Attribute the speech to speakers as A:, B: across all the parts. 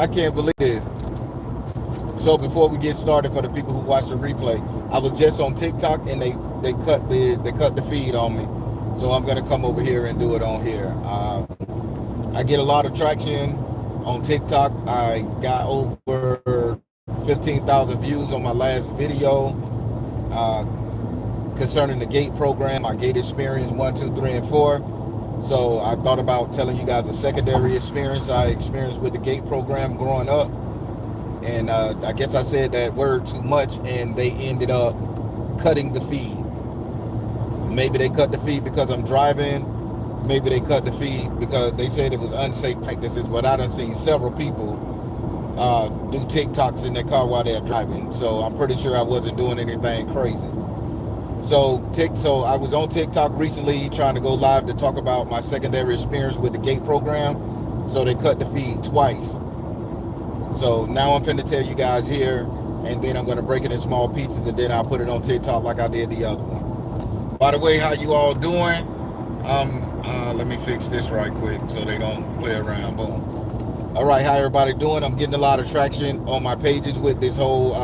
A: I can't believe this. So before we get started, for the people who watch the replay, I was just on TikTok and they cut the feed on me. So I'm gonna come over here and do it on here. I get a lot of traction on TikTok. I got over 15,000 views on my last video uh, concerning the GATE program, my GATE experience 1, 2, 3, and 4. So I thought about telling you guys a secondary experience I experienced with the GATE program growing up. And I guess I said that word too much, and they ended up cutting the feed. Maybe they cut the feed because I'm driving. Maybe they cut the feed because they said it was unsafe practices. But I done seen several people do TikToks in their car while they're driving. So I'm pretty sure I wasn't doing anything crazy. So I was on TikTok recently trying to go live to talk about my secondary experience with the GATE program. So they cut the feed twice. So now I'm finna tell you guys here, and then I'm gonna break it in small pieces, and then I'll put it on TikTok like I did the other one. By the way, how you all doing? Let me fix this right quick so they don't play around. Boom. All right, how everybody doing? I'm getting a lot of traction on my pages with this whole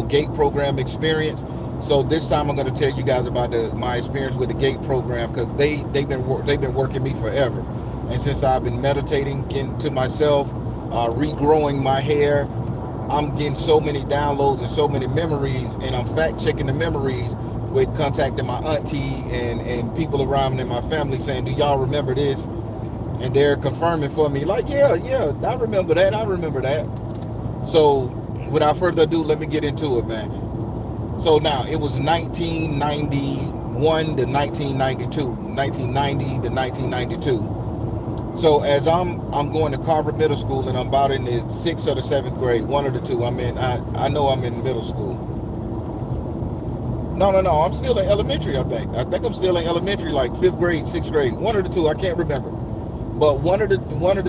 A: GATE program experience. So this time I'm gonna tell you guys about my experience with the GATE program, because they've been working me forever. And since I've been meditating, getting to myself, regrowing my hair, I'm getting so many downloads and so many memories, and I'm fact checking the memories with contacting my auntie and people around in my family saying, do y'all remember this? And they're confirming for me, like, yeah, I remember that. So without further ado, let me get into it, man. So now, it was 1991 to 1992, 1990 to 1992. So as I'm going to Carver Middle School, and I'm about in the 6th or the 7th grade, one of the two. I know I'm in middle school. No, I'm still in elementary, I think. I'm still in elementary, like 5th grade, 6th grade, one of the two, I can't remember. But one of the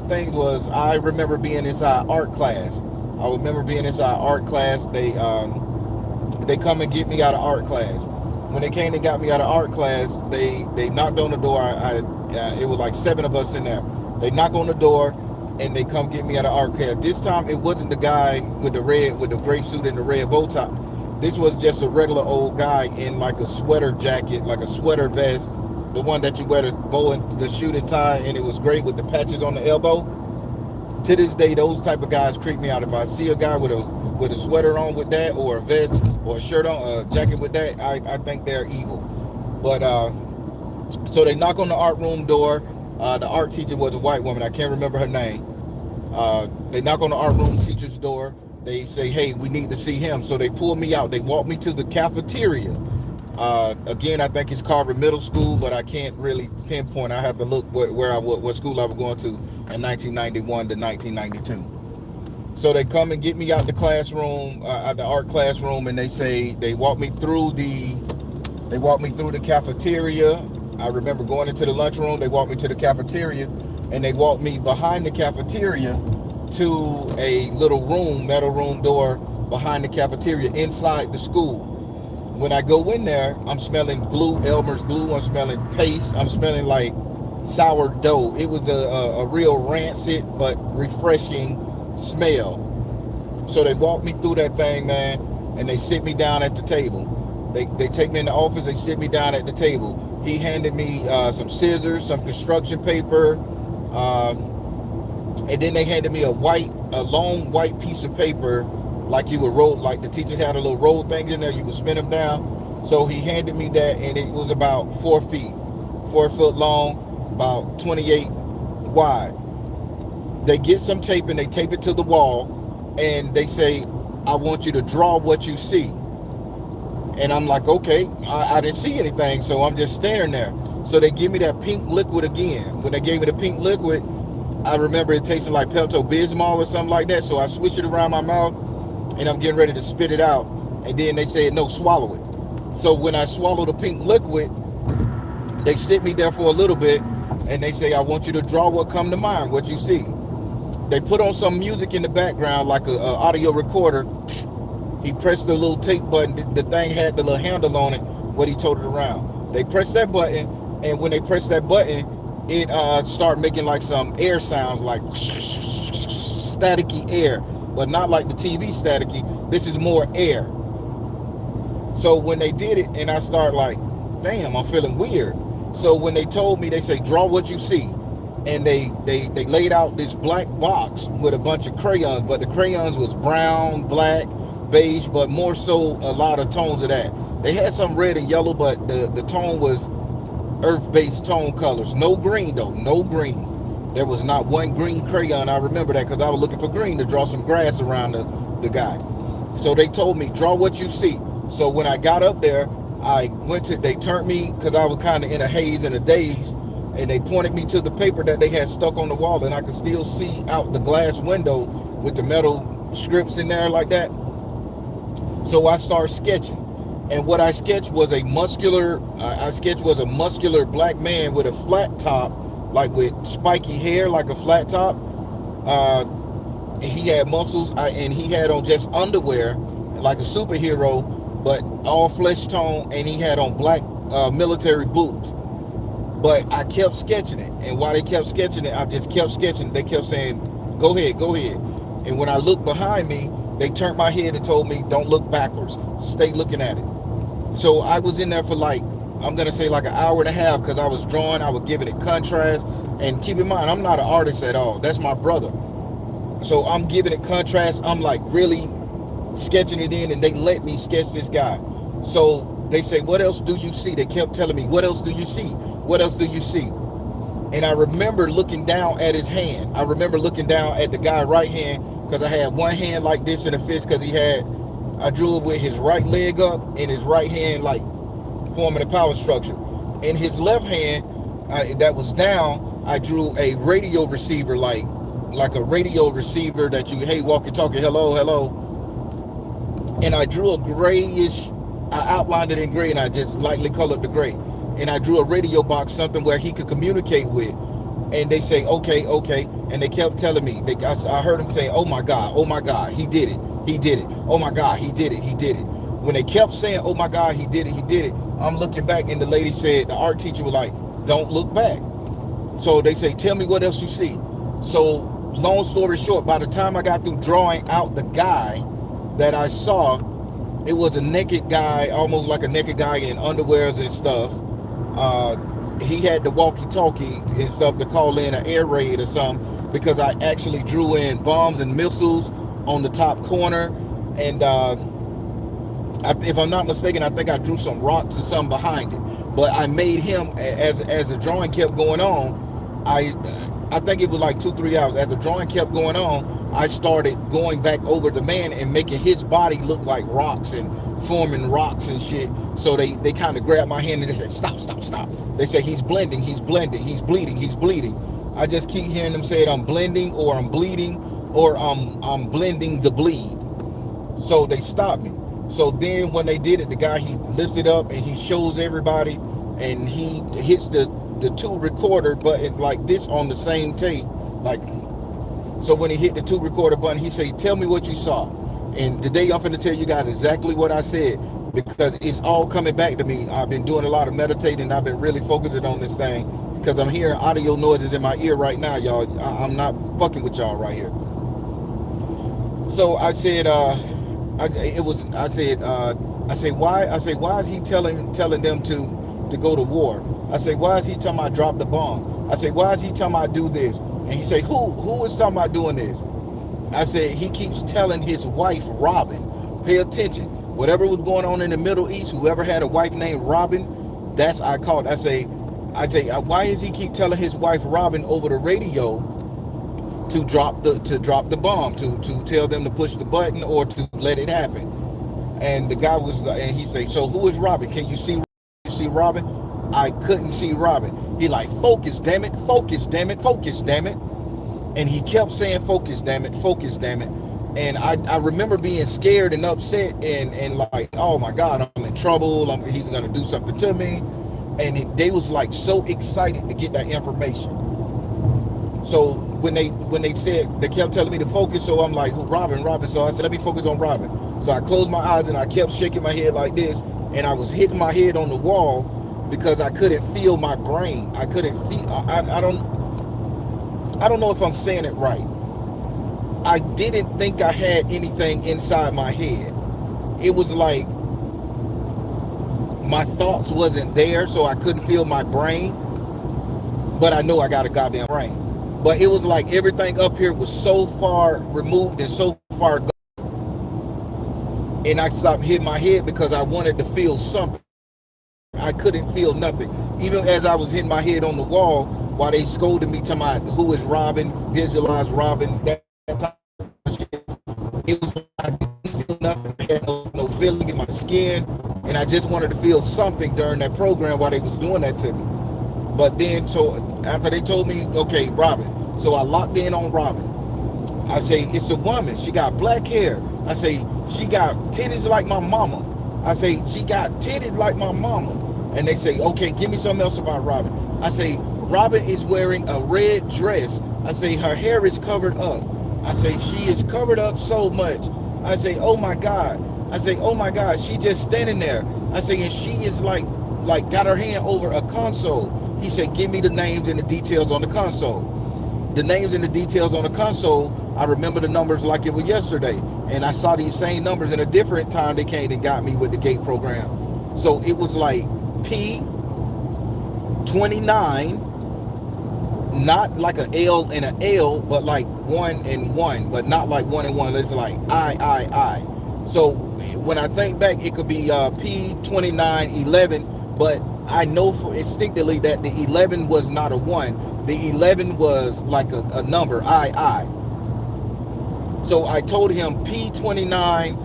A: things was, I remember being inside art class. I remember being inside art class. They come and get me out of art class. When they came and got me out of art class, they knocked on the door. It was like 7 of us in there. They knock on the door and they come get me out of art class. This time it wasn't the guy with the gray suit and the red bow tie. This was just a regular old guy in like a sweater jacket, like a sweater vest, the one that you wear the bow and the shooting tie, and it was great with the patches on the elbow. To this day, those type of guys creep me out. If I see a guy with a sweater on with that, or a vest, or a shirt on, a jacket with that, I think they're evil. But so they knock on the art room door. The art teacher was a white woman. I can't remember her name. They knock on the art room teacher's door. They say, hey, we need to see him. So they pull me out. They walk me to the cafeteria. Again, I think it's Carver Middle School, but I can't really pinpoint. I have to look what school I was going to in 1991 to 1992. So they come and get me out the classroom, out the art classroom, and they walk me through the cafeteria. I remember going into the lunchroom. They walked me to the cafeteria, and they walked me behind the cafeteria to a little room, metal room door behind the cafeteria inside the school. When I go in there, I'm smelling glue, Elmer's glue. I'm smelling paste. I'm smelling like sourdough. It was a real rancid but refreshing smell. So they walk me through that thing, man, and they sit me down at the table. They take me in the office. They sit me down at the table. He handed me some scissors, some construction paper, and then they handed me a long white piece of paper, like you would roll, like the teachers had a little roll thing in there, you would spin them down. So he handed me that, and it was about 4 foot long, about 28 wide. They get some tape and they tape it to the wall, and they say, I want you to draw what you see. And I'm like, okay, I didn't see anything, so I'm just staring there. So they give me that pink liquid again. When they gave me the pink liquid, I remember it tasted like Pepto-Bismol or something like that. So I switched it around my mouth, and I'm getting ready to spit it out. And then they said, no, swallow it. So when I swallow the pink liquid, they sit me there for a little bit, and they say, I want you to draw what come to mind, what you see. They put on some music in the background, like a audio recorder. He pressed the little tape button. The thing had the little handle on it, what he told it around. They pressed that button, and when they pressed that button, it started making like some air sounds, like staticky air, but not like the TV staticky. This is more air. So when they did it, and I started like, damn, I'm feeling weird. So when they told me, they say, draw what you see. And they laid out this black box with a bunch of crayons, but the crayons was brown, black, beige, but more so a lot of tones of that. They had some red and yellow, but the tone was earth-based tone colors. No green though, no green. There was not one green crayon. I remember that because I was looking for green to draw some grass around the guy. So they told me, draw what you see. So when I got up there, they turned me, because I was kind of in a haze and a daze, and they pointed me to the paper that they had stuck on the wall, and I could still see out the glass window with the metal strips in there like that. So I started sketching. And what I sketched was a muscular black man with a flat top, like with spiky hair, like a flat top. He had muscles, and he had on just underwear, like a superhero, but all flesh tone, and he had on black military boots. But I kept sketching it, and while they kept sketching it, I just kept sketching. They kept saying, go ahead, go ahead. And when I looked behind me, they turned my head and told me, don't look backwards, stay looking at it. So I was in there for like, I'm gonna say like an hour and a half, because I was drawing, I was giving it contrast. And keep in mind, I'm not an artist at all, that's my brother. So I'm giving it contrast, I'm like really sketching it in, and they let me sketch this guy. So they say, what else do you see? They kept telling me, what else do you see? What else do you see? And I remember looking down at his hand. I remember looking down at the guy's right hand, because I had one hand like this in a fist, because I drew it with his right leg up and his right hand like forming a power structure. In his left hand that was down, I drew a radio receiver, like a radio receiver that you, hey, walkie-talkie, hello, hello. And I drew a grayish, I outlined it in gray, and I just lightly colored the gray. And I drew a radio box, something where he could communicate with. And they say, okay, okay. And they kept telling me, I heard him say, oh my God, he did it, he did it. Oh my God, he did it, he did it. When they kept saying, oh my God, he did it, he did it, I'm looking back, and the lady said, the art teacher was like, don't look back. So they say, tell me what else you see. So long story short, by the time I got through drawing out the guy that I saw, it was a naked guy, almost like a naked guy in underwears and stuff. He had the walkie-talkie and stuff to call in an air raid or something, because I actually drew in bombs and missiles on the top corner. And if I'm not mistaken, I think I drew some rocks or something behind it. But I made him, as the drawing kept going on, I think it was like 2-3 hours. As the drawing kept going on, I started going back over the man and making his body look like rocks and forming rocks and shit. So they kind of grabbed my hand and they said, stop, stop, stop. They say, he's blending, he's blending, he's bleeding, he's bleeding. I just keep hearing them say, I'm blending, or I'm bleeding, or I'm blending the bleed. So they stopped me. So then when they did it, the guy, he lifts it up and he shows everybody, and he hits the 2 recorder button like this on the same tape. Like, so when he hit the 2 recorder button, he say, tell me what you saw. And today I'm going to tell you guys exactly what I said, because it's all coming back to me. I've been doing a lot of meditating. I've been really focusing on this thing, because I'm hearing audio noises in my ear right now, y'all. I'm not fucking with y'all right here. So I said, why is he telling them to go to war? I say, why is he talking about drop the bomb? I say, why is he talking about do this? And he say, who is talking about doing this? I said, he keeps telling his wife, Robin, pay attention. Whatever was going on in the Middle East, whoever had a wife named Robin, that's I called. I say, why does he keep telling his wife Robin over the radio to drop the bomb, to tell them to push the button or to let it happen? And the guy was, and he say, so who is Robin? Can you see Robin? I couldn't see Robin. He like, focus, damn it, focus, damn it, focus, damn it. And he kept saying, focus, damn it, focus, damn it. And I remember being scared and upset and like, oh my God, I'm in trouble. He's gonna do something to me. And they was like so excited to get that information. So when they said, they kept telling me to focus, so I'm like, who, Robin. So I said, let me focus on Robin. So I closed my eyes and I kept shaking my head like this, and I was hitting my head on the wall because I couldn't feel my brain. I couldn't feel, I don't know if I'm saying it right. I didn't think I had anything inside my head. It was like my thoughts wasn't there, so I couldn't feel my brain, but I know I got a goddamn brain. But it was like everything up here was so far removed and so far gone, and I stopped hitting my head because I wanted to feel something. I couldn't feel nothing. Even as I was hitting my head on the wall while they scolded me to my who is Robin, visualize Robin, that type of shit. It was like I didn't feel nothing. I had no feeling in my skin, and I just wanted to feel something during that program while they was doing that to me. But then, so after they told me, okay, Robin, so I locked in on Robin. I say, it's a woman. She got black hair. I say, she got titties like my mama. I say, she got titties like my mama. And they say, okay, give me something else about Robin. I say, Robin is wearing a red dress. I say, her hair is covered up. I say, she is covered up so much. I say, oh my God. I say, oh my God, she just standing there. I say, and she is like got her hand over a console. He said, give me the names and the details on the console. The names and the details on the console, I remember the numbers like it was yesterday. And I saw these same numbers in a different time they came and got me with the gate program. So it was like P29, not like an L and an L, but like 1 and 1, but not like 1 and 1. It's like I. So when I think back, it could be P2911, but I know for instinctively that the 11 was not a 1. The 11 was like a number, I. So I told him P29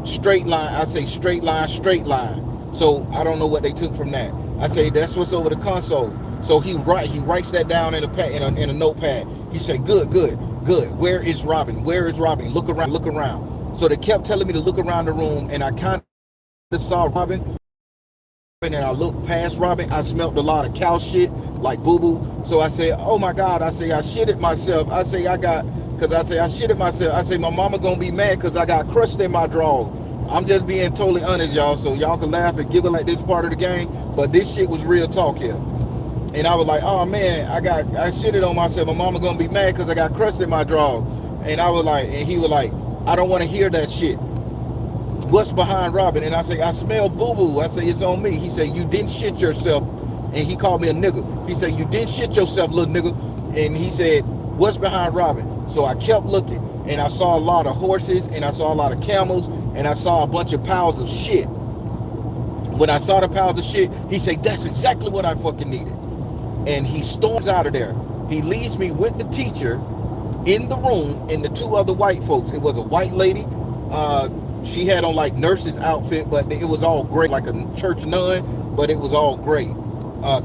A: straight line. I say straight line. So I don't know what they took from that. I say that's what's over the console. So he writes that down in a pad, in a notepad. He said, good. Where is Robin? Look around. So they kept telling me to look around the room, and I kind of saw Robin. And I looked past Robin. I smelled a lot of cow shit, like boo-boo. So I said, oh my God. I say, I shitted myself. I say, I shitted myself. I say, my mama gonna be mad because I got crushed in my drawers. I'm just being totally honest, y'all. So y'all can laugh and giggle like this part of the game. But this shit was real talk here. And I was like, oh man, I shitted on myself. My mama gonna be mad because I got crushed in my drawers. And I was like, and he was like, I don't want to hear that shit. What's behind Robin? And I say, I smell boo-boo. I say, it's on me. He said, you didn't shit yourself. And he called me a nigga. He said, you didn't shit yourself, little nigga. And he said, what's behind Robin? So I kept looking, and I saw a lot of horses, and I saw a lot of camels, and I saw a bunch of piles of shit. When I saw the piles of shit, he said, that's exactly what I fucking needed. And he storms out of there. He leaves me with the teacher in the room and the 2 other white folks. It was a white lady. She had on like nurse's outfit, but it was all gray, like a church nun, but it was all gray.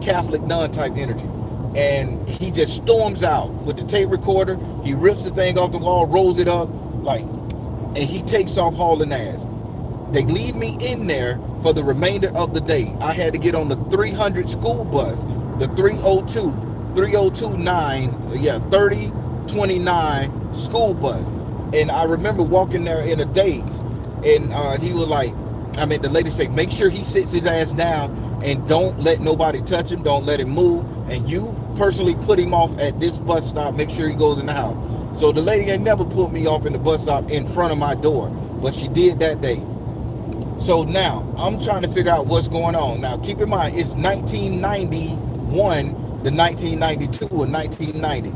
A: Catholic nun type energy. And he just storms out with the tape recorder. He rips the thing off the wall, rolls it up, and he takes off hauling ass. They leave me in there for the remainder of the day. I had to get on the 300 school bus, the 3029 school bus. And I remember walking there in a daze. And he was like, the lady said, make sure he sits his ass down and don't let nobody touch him. Don't let him move. And you personally put him off at this bus stop. Make sure he goes in the house. So the lady ain't never put me off in the bus stop in front of my door, but she did that day. So now I'm trying to figure out what's going on. Now keep in mind, it's 1991 to 1992 or 1990.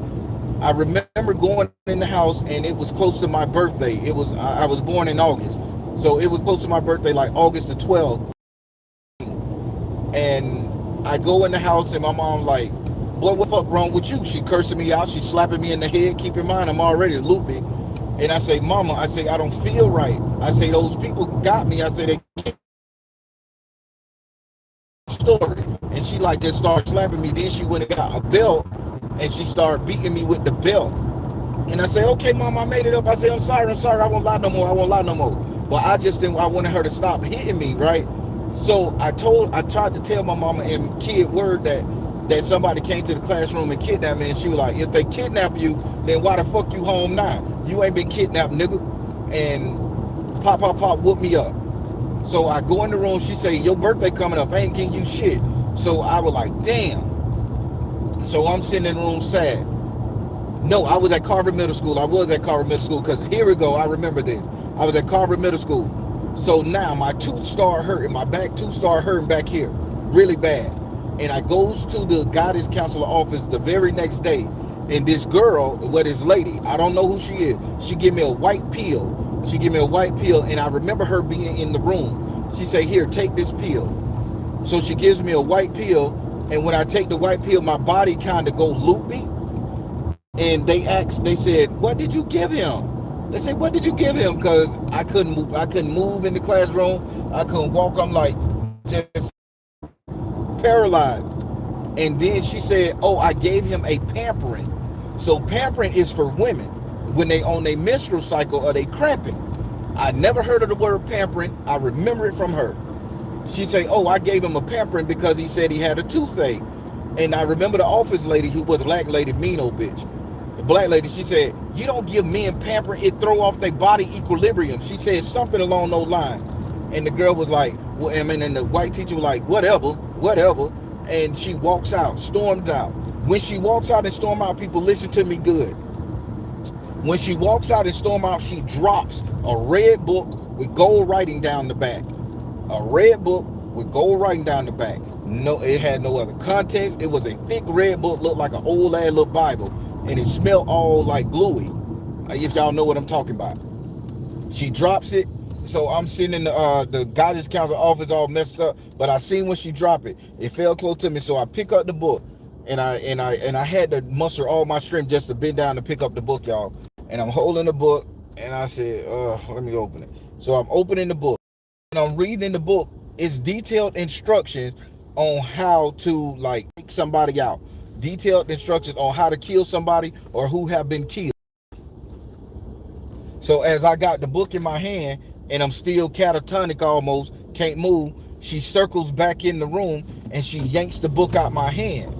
A: I remember going in the house, and it was close to my birthday. I was born in August, so it was close to my birthday, like August the 12th. And I go in the house, and my mom like, boy, what the fuck wrong with you? She cursing me out. She slapping me in the head. Keep in mind, I'm already loopy. And I say, Mama, I say, I don't feel right. I say, those people got me. I say, they can't story. And she like just started slapping me. Then she went and got a belt, and she started beating me with the belt. And I say, okay, Mom, I made it up. I say, I'm sorry. I won't lie no more. But I wanted her to stop hitting me, right? So I tried to tell my mama in kid word that somebody came to the classroom and kidnapped me. And she was like, if they kidnap you, then why the fuck you home now? You ain't been kidnapped, nigga. And pop, whoop me up. So I go in the room. She say, your birthday coming up. I ain't getting you shit. So I was like, damn. So I'm sitting in the room sad. No, I was at Carver Middle School. I was at Carver Middle School because here we go. I remember this. I was at Carver Middle School. So now my tooth started hurting. My back tooth started hurting back here really bad. And I goes to the guidance counselor office the very next day. And this girl, this lady, I don't know who she is. She give me a white pill. She give me a white pill. And I remember her being in the room. She said, here, take this pill. So she gives me a white pill. And when I take the white pill, my body kind of go loopy. And they said, what did you give him? They said, what did you give him? Because I couldn't move. I couldn't move in the classroom. I couldn't walk. I'm like just paralyzed. And then she said, oh, I gave him a pampering. So pampering is for women when they on their menstrual cycle or they cramping. I never heard of the word pampering. I remember it from her. She said, oh, I gave him a pampering because he said he had a toothache. And I remember the office lady, who was a black lady, mean old bitch. The black lady, she said, you don't give men pampering, it throw off their body equilibrium. She said something along those lines. And the girl was like, well, I mean, and the white teacher was like, whatever, whatever. And she walks out, storms out. When she walks out and storm out, people listen to me good. When she walks out and storm out, she drops a red book with gold writing down the back. A red book with gold writing down the back. No, it had no other context. It was a thick red book, looked like an old ass little Bible, and it smelled all like gluey. If y'all know what I'm talking about. She drops it. So I'm sitting in the guidance counselor office all messed up, but I seen when she dropped it. It fell close to me, so I pick up the book, and I had to muster all my strength just to bend down to pick up the book, y'all. And I'm holding the book, and I said, let me open it. So I'm opening the book, and I'm reading the book. It's detailed instructions on how to like take somebody out. Detailed instructions on how to kill somebody or who have been killed. So as I got the book in my hand and I'm still catatonic almost, can't move, she circles back in the room and she yanks the book out my hand.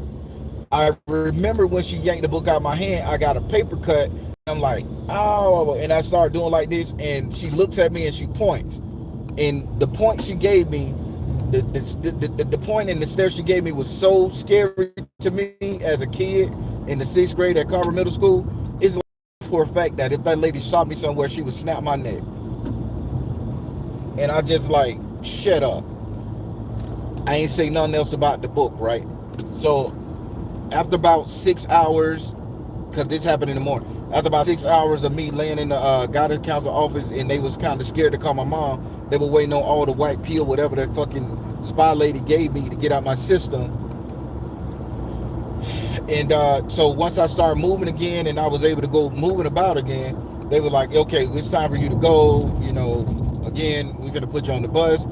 A: I remember when she yanked the book out my hand, I got a paper cut. I'm like, oh, and I started doing like this, and she looks at me and she points. And the point she gave me, the point and the stare she gave me was so scary to me as a kid in the 6th grade at Carver Middle School. It's like for a fact that if that lady saw me somewhere, she would snap my neck. And I just like, shut up. I ain't say nothing else about the book, right? So after about 6 hours, because this happened in the morning, after about 6 hours of me laying in the guidance counselor office, and they was kind of scared to call my mom, they were waiting on all the white pill, whatever that fucking spy lady gave me to get out my system. And so once I started moving again and I was able to go moving about again, they were like, okay, it's time for you to go. You know, again, we're going to put you on the bus.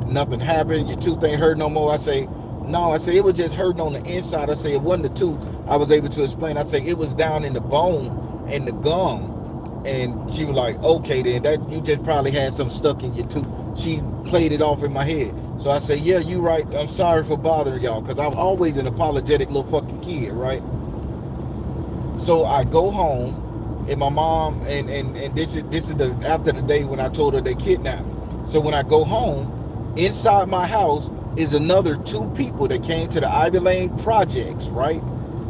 A: Nothing happened. Your tooth ain't hurt no more. I say, no, I say it was just hurting on the inside. I say it wasn't the tooth. I was able to explain. I say it was down in the bone and the gum. And she was like, okay, then that you just probably had some stuck in your tooth. She played it off in my head. So I say, yeah, you right. I'm sorry for bothering y'all, because I'm always an apologetic little fucking kid, right? So I go home, and my mom, and this is the after the day when I told her they kidnapped me. So when I go home, inside my house is another 2 people that came to the Ivy Lane projects, right?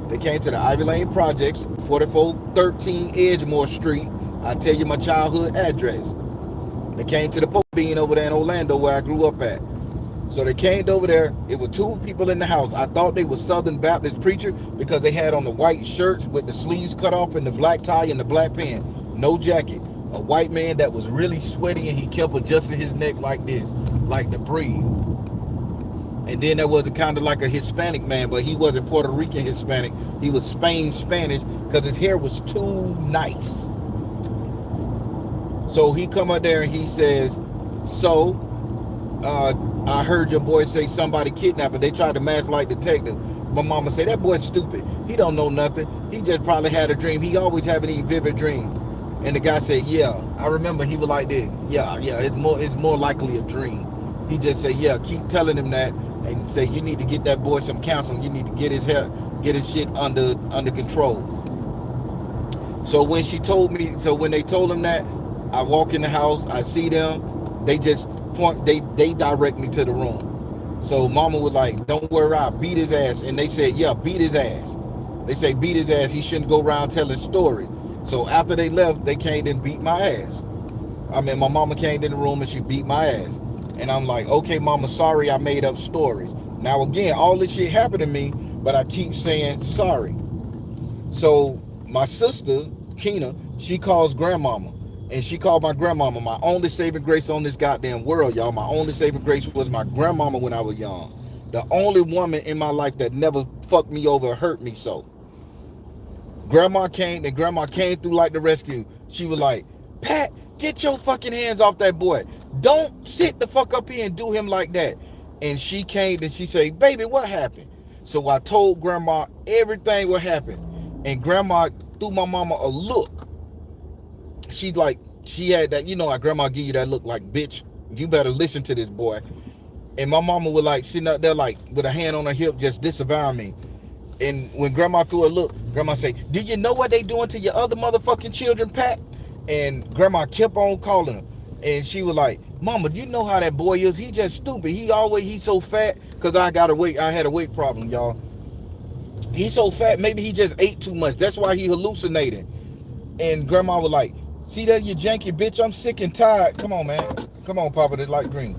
A: They came to the Ivy Lane projects, 4413 Edgemore Street. I tell you my childhood address. They came to the Pope Bean over there in Orlando where I grew up at. So they came over there. It were 2 people in the house. I thought they were Southern Baptist preachers because they had on the white shirts with the sleeves cut off and the black tie and the black pants. No jacket. A white man that was really sweaty, and he kept adjusting his neck like this, like to breathe. And then there was a kind of like a Hispanic man, but he wasn't Puerto Rican Hispanic. He was Spain Spanish because his hair was too nice. So he come up there and he says, so I heard your boy say somebody kidnapped him. They tried to mask like detective. My mama said, that boy's stupid. He don't know nothing. He just probably had a dream. He always having these vivid dreams. And the guy said, yeah. I remember he was like this. Yeah, it's more likely a dream. He just said, yeah, keep telling him that and say, you need to get that boy some counseling. You need to get his shit under control. So when they told him that, I walk in the house, I see them, they just they direct me to the room. So mama was like, don't worry, I'll beat his ass. And they said, yeah, beat his ass. They say beat his ass. He shouldn't go around telling stories. So after they left, they came and beat my ass. I mean, my mama came in the room and she beat my ass. And I'm like, okay, mama, sorry I made up stories. Now, again, all this shit happened to me, but I keep saying sorry. So my sister, Keena, she calls grandmama. And she called my grandmama. My only saving grace on this goddamn world, y'all. My only saving grace was my grandmama when I was young. The only woman in my life that never fucked me over or hurt me so. Grandma came through like the rescue. She was like, Pat, get your fucking hands off that boy. Don't sit the fuck up here and do him like that. And she came and she said, baby, what happened? So I told grandma everything what happened. And grandma threw my mama a look. She had that, you know how grandma give you that look like, bitch, you better listen to this boy. And my mama was like sitting up there like with a hand on her hip just disavowing me. And when grandma threw a look, grandma say, do you know what they doing to your other motherfucking children, Pat? And grandma kept on calling her. And she was like, mama, you know how that boy is. He just stupid. He's so fat. Cause I had a weight problem, y'all. He's so fat, maybe he just ate too much. That's why he hallucinating. And grandma was like, see that, you janky bitch, I'm sick and tired. Come on, man. Come on, Papa, that light green.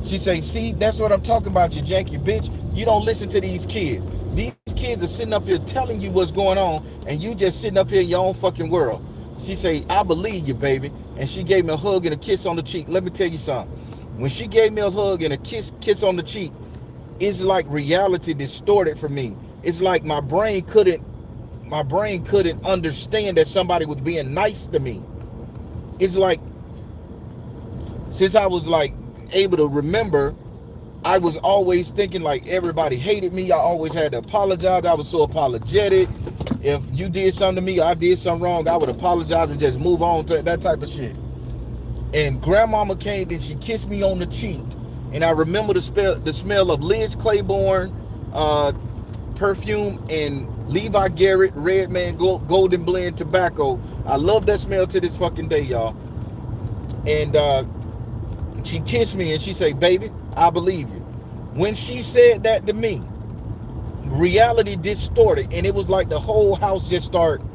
A: She say, see, that's what I'm talking about, you janky bitch. You don't listen to these kids. These kids are sitting up here telling you what's going on, and you just sitting up here in your own fucking world. She say, I believe you, baby. And she gave me a hug and a kiss on the cheek. Let me tell you something. When she gave me a hug and a kiss on the cheek, it's like reality distorted for me. It's like my brain couldn't understand that somebody was being nice to me. It's like, since I was like able to remember, I was always thinking like everybody hated me. I always had to apologize. I was so apologetic. If you did something to me, or I did something wrong, I would apologize and just move on to that type of shit. And grandmama came and she kissed me on the cheek. And I remember the smell of Liz Claiborne perfume and Levi Garrett Redman Golden Blend tobacco. I love that smell to this fucking day, y'all. And she kissed me and she said, baby, I believe you. When she said that to me, reality distorted, and it was like the whole house just started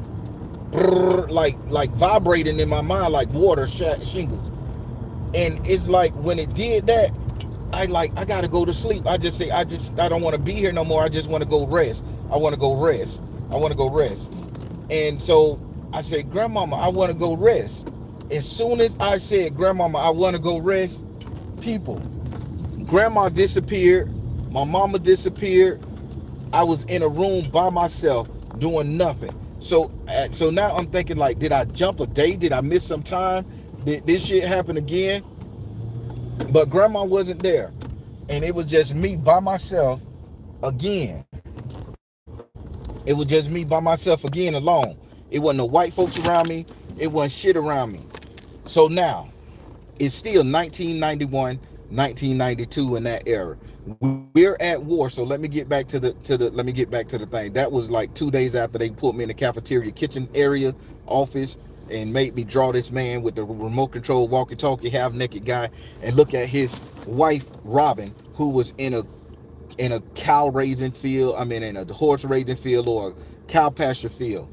A: like vibrating in my mind like water shingles. And it's like when it did that, I gotta go to sleep. I don't want to be here no more. I just want to go rest. I want to go rest. And so I said, grandmama, I want to go rest. As soon as I said, grandmama, I want to go rest, people, grandma disappeared, my mama disappeared. I was in a room by myself doing nothing. So now I'm thinking like, did I jump a day? Did I miss some time? Did this shit happen again? But grandma wasn't there. And it was just me by myself again. It was just me by myself again, alone. It wasn't no white folks around me. It wasn't shit around me. So now, it's still 1991, 1992 in that era. We're at war. So let me get back to the thing. That was like 2 days after they put me in the cafeteria kitchen area office and made me draw this man with the remote control walkie-talkie half-naked guy and look at his wife Robin, who was in a cow raising field. I mean, in a horse raising field or a cow pasture field.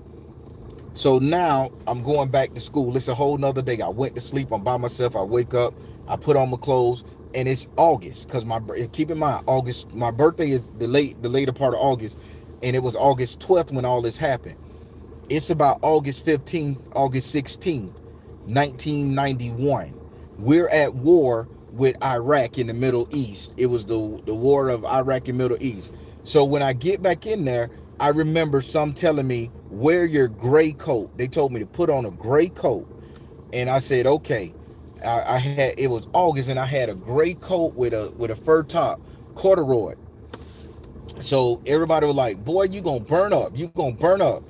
A: So now I'm going back to school. It's a whole nother day. I went to sleep. I'm by myself. I wake up. I put on my clothes, and it's August. Because keep in mind, August. My birthday is the later part of August, and it was August 12th when all this happened. It's about August 15th, August 16th, 1991. We're at war with Iraq in the Middle East. It was the war of Iraq and Middle East. So when I get back in there, I remember some telling me, wear your gray coat. They told me to put on a gray coat. And I said, okay. It was August and I had a gray coat with a fur top, corduroy. So everybody was like, boy, you gonna burn up. You gonna burn up.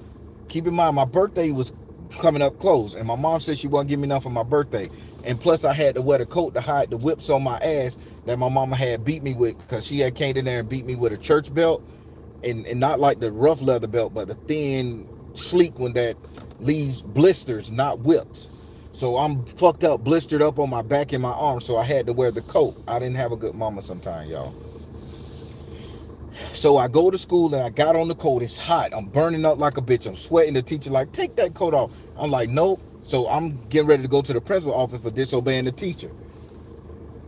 A: Keep in mind, my birthday was coming up close. And my mom said she wasn't giving me enough for my birthday. And plus I had to wear the coat to hide the whips on my ass that my mama had beat me with, because she had came in there and beat me with a church belt. And not like the rough leather belt, but the thin, sleek one that leaves blisters, not whips. So I'm fucked up, blistered up on my back and my arms, so I had to wear the coat. I didn't have a good mama sometime, y'all. So I go to school and I got on the coat. It's hot. I'm burning up like a bitch. I'm sweating. The teacher like, take that coat off. I'm like, nope. So I'm getting ready to go to the principal office for disobeying the teacher.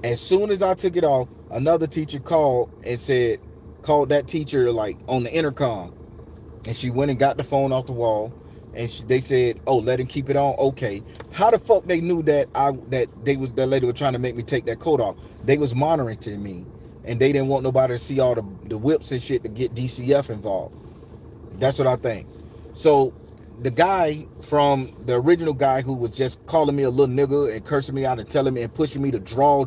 A: As soon as I took it off, another teacher called that teacher like on the intercom, and she went and got the phone off the wall, and they said, "Oh, let him keep it on." Okay, how the fuck they knew that lady was trying to make me take that coat off? They was monitoring me, and they didn't want nobody to see all the whips and shit to get DCF involved. That's what I think. So the guy from the original guy who was just calling me a little nigga and cursing me out and telling me and pushing me to draw,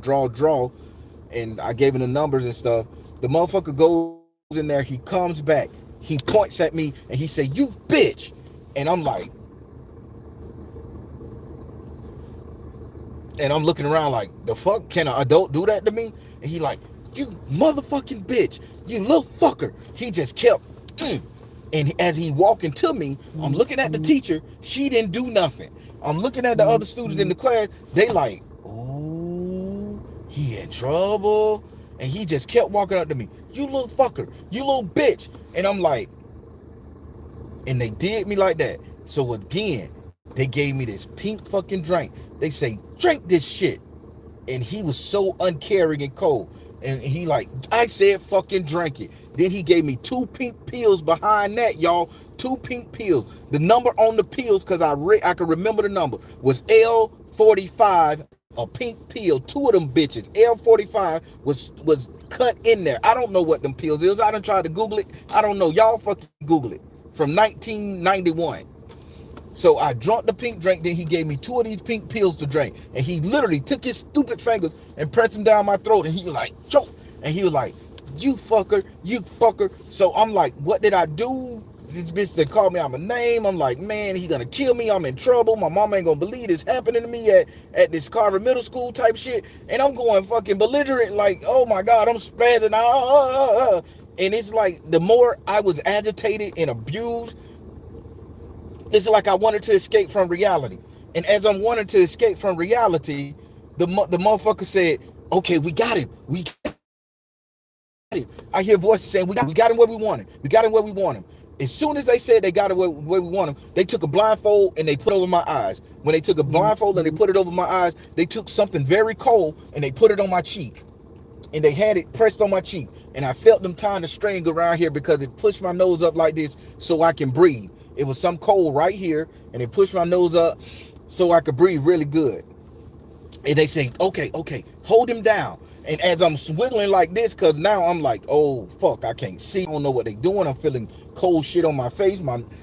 A: and I gave him the numbers and stuff. The motherfucker goes in there, he comes back, he points at me and he said, "You bitch," and I'm looking around like, the fuck, can an adult do that to me? And he like, "You motherfucking bitch, you little fucker." He just kept. And as he walking to me, I'm looking at the teacher. She didn't do nothing. I'm looking at the other students in the class. They like, "Ooh, he in trouble." And he just kept walking up to me. "You little fucker. You little bitch." And I'm like, and they did me like that. So again, they gave me this pink fucking drink. They say, "Drink this shit." And he was so uncaring and cold. And he like, I said, "Fucking drink it." Then he gave me 2 pink pills behind that, y'all. 2 pink pills. The number on the pills, because I can remember the number, was L45, a pink pill. 2 of them bitches. L45 was cut in there. I don't know what them pills is. I done tried to Google it. I don't know. Y'all fucking Google it. From 1991. So I drunk the pink drink, then he gave me 2 of these pink pills to drink. And he literally took his stupid fingers and pressed them down my throat, and he was like, choke. And he was like, "You fucker, you fucker." So I'm like, what did I do? This bitch that called me out my name. I'm like, man, he gonna kill me. I'm in trouble. My mom ain't gonna believe this happening to me at this Carver Middle School type shit. And I'm going fucking belligerent, like, oh my God, I'm spazzing out. And it's like, the more I was agitated and abused, it's like I wanted to escape from reality. And as I'm wanting to escape from reality, the motherfucker said, "Okay, we got him. We got him." I hear voices saying, we got him where we want him. We got him where we want him. As soon as they said they got him where we want him, they took a blindfold and they put it over my eyes. When they took a blindfold and they put it over my eyes, they took something very cold and they put it on my cheek. And they had it pressed on my cheek. And I felt them tying the string around here because it pushed my nose up like this so I can breathe. It was some cold right here, and it pushed my nose up so I could breathe really good. And they say, "Okay, hold him down." And as I'm swiggling like this, because now I'm like, oh, fuck, I can't see. I don't know what they doing. I'm feeling cold shit on my face.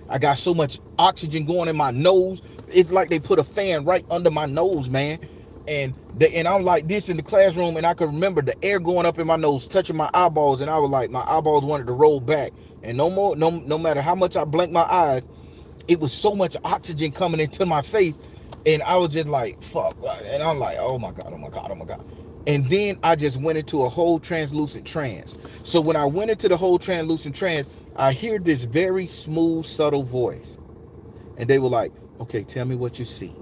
A: I got so much oxygen going in my nose. It's like they put a fan right under my nose, man. And I'm like this in the classroom, and I can remember the air going up in my nose, touching my eyeballs, and I was like, my eyeballs wanted to roll back. And no matter how much I blinked my eyes, it was so much oxygen coming into my face, and I was just like, fuck. And I'm like, oh my God, oh my God, oh my God. And then I just went into a whole translucent trance. So when I went into the whole translucent trance, I hear this very smooth, subtle voice. And they were like, "Okay, tell me what you see."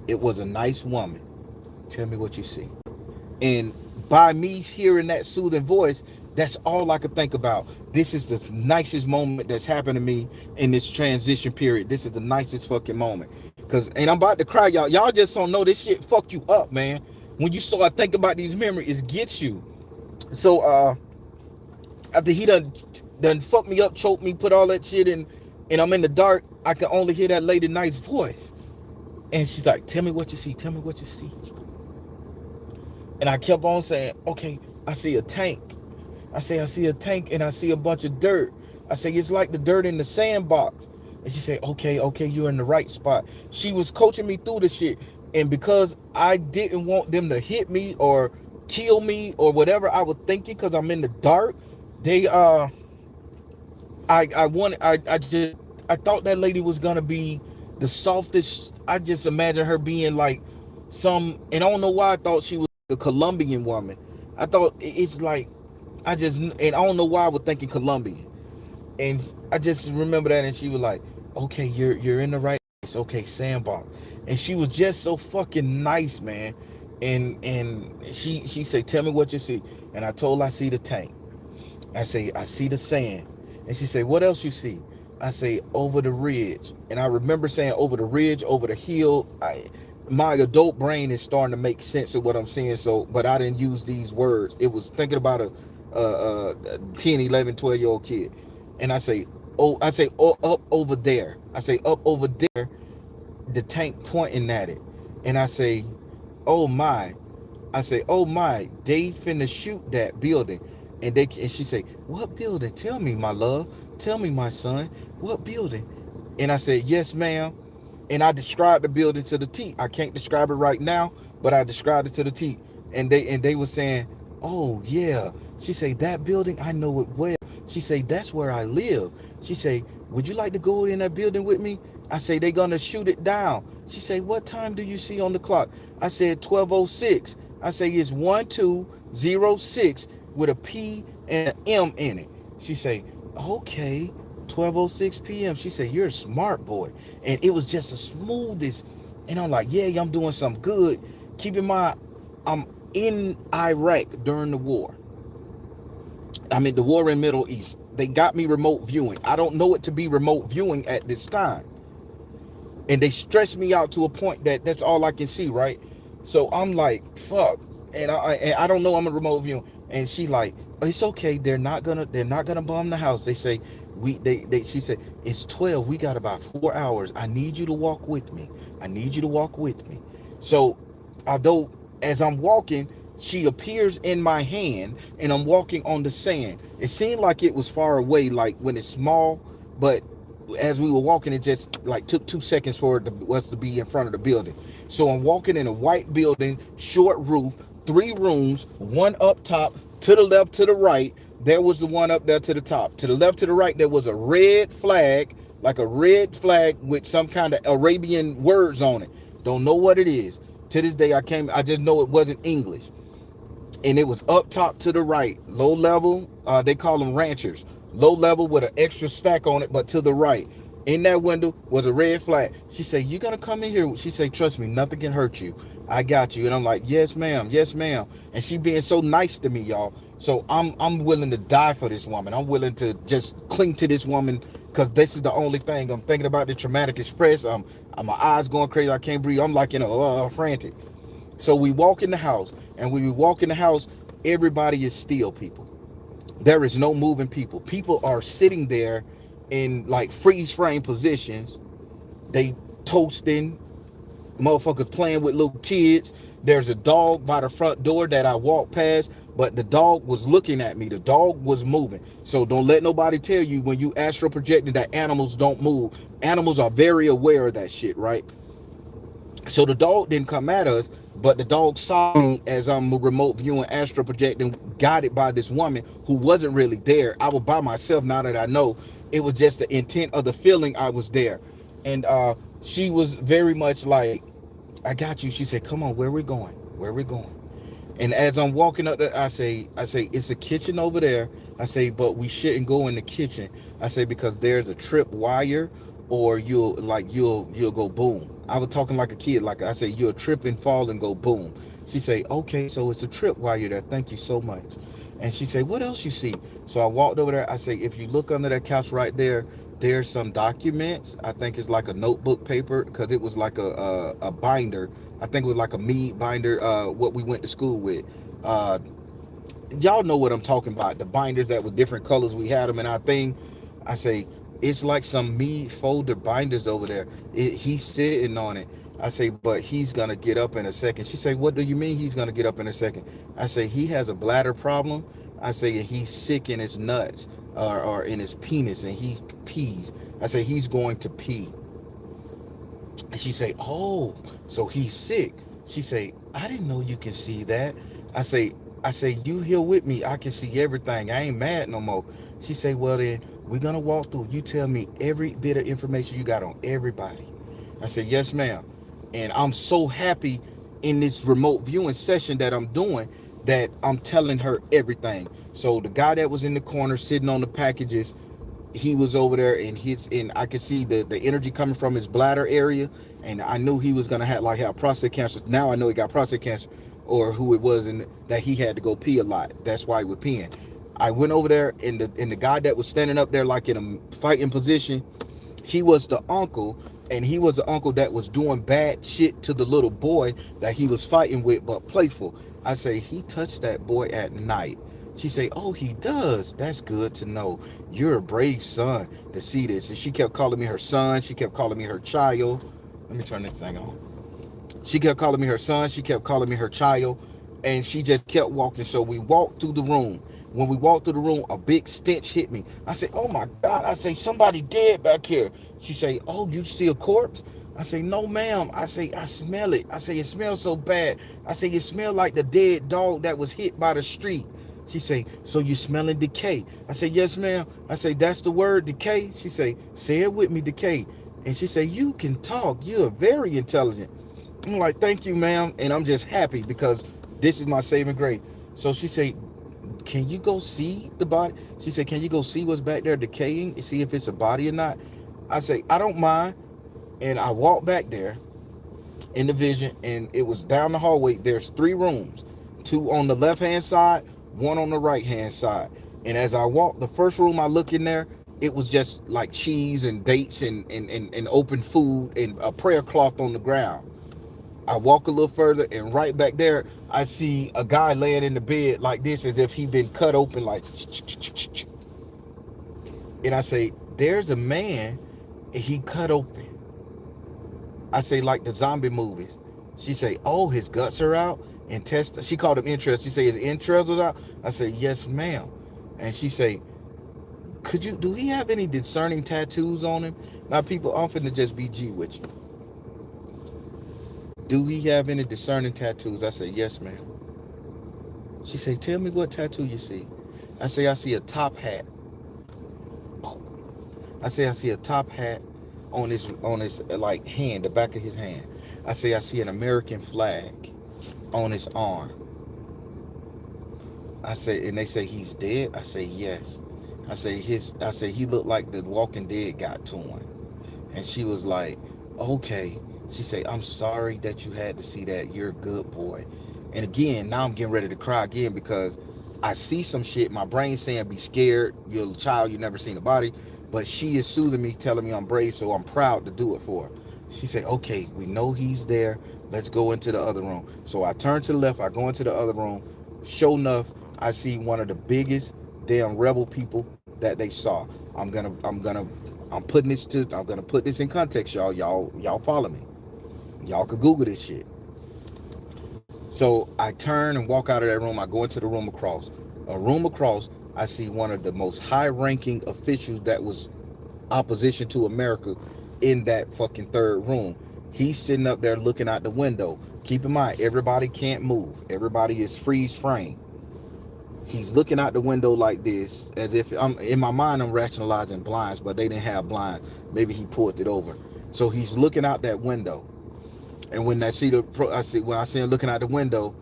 A: It was a nice woman. "Tell me what you see." And by me hearing that soothing voice, that's all I could think about. This is the nicest moment that's happened to me in this transition period. This is the nicest fucking moment. And I'm about to cry, y'all. Y'all just don't know this shit fuck you up, man. When you start thinking about these memories, it gets you. So after he done fucked me up, choked me, put all that shit in, and I'm in the dark, I can only hear that lady nice voice. And she's like, "Tell me what you see. Tell me what you see." And I kept on saying, "Okay, I see a tank." I say, "I see a tank and I see a bunch of dirt." I say, "It's like the dirt in the sandbox." And she said, okay, you're in the right spot. She was coaching me through the shit. And because I didn't want them to hit me or kill me or whatever I was thinking, because I'm in the dark, they I thought that lady was gonna be the softest. I just imagined her being like and I don't know why I thought she was a Colombian woman. I thought it's like, and I don't know why I was thinking Colombian. And I just remember that, and she was like, "Okay, you're in the right place. Okay, sandbox." And she was just so fucking nice, man. And she said, "Tell me what you see." And I told her I see the tank. I say, I see the sand. And she say, what else you see? I say, over the ridge. And I remember saying over the ridge, over the hill. My adult brain is starting to make sense of what I'm seeing. So, but I didn't use these words. It was thinking about a 10, 11, 12-year-old kid. And I say, oh, up over there. I say, up over there, the tank pointing at it. And I say, oh my. I say, oh my, they finna shoot that building. And she say, what building? Tell me, my love. Tell me, my son. What building? And I said, yes, ma'am. And I described the building to the T. I can't describe it right now, but I described it to the T. And they were saying, oh yeah. She say, that building, I know it well. She say, that's where I live. She say, would you like to go in that building with me? I say, they gonna shoot it down. She say, what time do you see on the clock? I said, 12:06. I say, it's 12:06 with a P and an M in it. She say, okay, 12:06 p.m. She said, you're a smart boy. And it was just the smoothest. And I'm like, yeah, I'm doing something good. Keep in mind, I'm in Iraq during the war. I'm in the war in Middle East. They got me remote viewing. I don't know it to be remote viewing at this time. And they stress me out to a point that that's all I can see, right? So I'm like, fuck. And I don't know I'm a remote view. And she like, it's okay. They're not gonna bomb the house. They say she said, it's 12. We got about 4 hours. I need you to walk with me. I need you to walk with me. So although as I'm walking, she appears in my hand and I'm walking on the sand. It seemed like it was far away, like when it's small, but as we were walking, it just like took 2 seconds for us to be in front of the building. So I'm walking in a white building, short roof, 3 rooms, one up top, to the left, to the right. There was the one up there to the top. To the left, to the right, there was a red flag, like a red flag with some kind of Arabian words on it. Don't know what it is. To this day, I just know it wasn't English. And it was up top to the right, low level. They call them ranchers. Low level with an extra stack on it, but to the right. In that window was a red flag. She said, you gonna come in here? She said, trust me, nothing can hurt you. I got you. And I'm like, yes, ma'am, yes, ma'am. And she being so nice to me, y'all. So I'm willing to die for this woman. I'm willing to just cling to this woman because this is the only thing. I'm thinking about the traumatic express. My eyes going crazy. I can't breathe. I'm like in a frantic. So we walk in the house, and when we walk in the house, everybody is still, people. There is no moving people. People are sitting there in like freeze frame positions. They toasting, motherfuckers playing with little kids. There's a dog by the front door that I walked past, but the dog was looking at me. The dog was moving. So don't let nobody tell you when you astral projecting that animals don't move. Animals are very aware of that shit, right? So the dog didn't come at us, but the dog saw me as I'm remote viewing, astral projecting, guided by this woman who wasn't really there. I was by myself now that I know. It was just the intent of the feeling I was there. And she was very much like, I got you. She said, come on, where we going? Where we going? And as I'm walking up there, I say, it's a kitchen over there. I say, but we shouldn't go in the kitchen. I say, because there's a trip wire, or you'll go boom. I was talking like a kid, like I say, you'll trip and fall and go boom. She say, okay, so it's a trip wire there. Thank you so much. And she say, what else you see? So I walked over there. I say, if you look under that couch right there, there's some documents. I think it's like a notebook paper, because it was like a binder. I think it was like a mead binder, what we went to school with. Y'all know what I'm talking about. The binders that were different colors. We had them in our thing. I say, it's like some mead folder binders over there. He's sitting on it. I say, but he's going to get up in a second. She say, what do you mean he's going to get up in a second? I say, he has a bladder problem. I say, he's sick in his nuts, or in his penis, and he pees. I say, he's going to pee. And she say, oh, so he's sick. She say, I didn't know you can see that. I say, you here with me, I can see everything. I ain't mad no more. She say, well then, we're gonna walk through. You tell me every bit of information you got on everybody. I said, yes, ma'am. And I'm so happy in this remote viewing session that I'm doing that I'm telling her everything. So the guy that was in the corner sitting on the packages, he was over there, and I could see the energy coming from his bladder area, and I knew he was gonna have prostate cancer. Now I know he got prostate cancer, or who it was, and that he had to go pee a lot. That's why he was peeing. I went over there, and the guy that was standing up there like in a fighting position, he was the uncle, and he was the uncle that was doing bad shit to the little boy that he was fighting with, but playful. I say, he touched that boy at night. She say, oh, he does. That's good to know. You're a brave son to see this. And she kept calling me her son. She kept calling me her child. Let me turn this thing on. She kept calling me her son. She kept calling me her child. And she just kept walking. So we walked through the room. When we walked through the room, a big stench hit me. I said, oh my God. I say, somebody dead back here. She say, oh, you see a corpse? I say, no, ma'am. I say, I smell it. I say, it smells so bad. I say, it smells like the dead dog that was hit by the street. She say, so you smelling decay? I say, yes, ma'am. I say, that's the word, decay? She say it with me, decay. And she say, you can talk. You're very intelligent. I'm like, thank you, ma'am. And I'm just happy because this is my saving grace. So she say, can you go see the body? She said, can you go see what's back there decaying and see if it's a body or not? I say, I don't mind. And I walked back there in the vision, and it was down the hallway. There's 3 rooms, 2 on the left-hand side, 1 on the right-hand side. And as I walked, the first room I look in there, it was just like cheese and dates and open food and a prayer cloth on the ground. I walk a little further, and right back there, I see a guy laying in the bed like this, as if he'd been cut open, like. And I say, there's a man, and he cut open. I say, like the zombie movies. She say, oh, his guts are out, intestine. She called him entrails. She say, his entrails are out. I say, yes, ma'am. And she say, do he have any discerning tattoos on him? Now, people, I'm finna just be G with you. Do he have any discerning tattoos? I say, yes, ma'am. She say, tell me what tattoo you see. I say, I see a top hat. I say, I see a top hat on his like hand, the back of his hand. I say, I see an American flag on his arm. I say, and they say he's dead. I say, yes. I say he looked like the Walking Dead got to him. And she was like, okay. She say, I'm sorry that you had to see that. You're a good boy. And again, now I'm getting ready to cry again because I see some shit. My brain saying, be scared. You're a child. You never seen a body. But she is soothing me, telling me I'm brave, so I'm proud to do it for her. She say, okay, we know he's there. Let's go into the other room. So I turn to the left. I go into the other room. Sure enough, I see one of the biggest damn rebel people that they saw. I'm gonna put this in context, y'all. Y'all follow me. Y'all could Google this shit. So I turn and walk out of that room. I go into the room across. A room across, I see one of the most high-ranking officials that was opposition to America in that fucking third room. He's sitting up there looking out the window. Keep in mind, everybody can't move. Everybody is freeze frame. He's looking out the window like this, as if in my mind I'm rationalizing blinds, but they didn't have blinds. Maybe he pulled it over. So he's looking out that window. And when I see him looking out the window,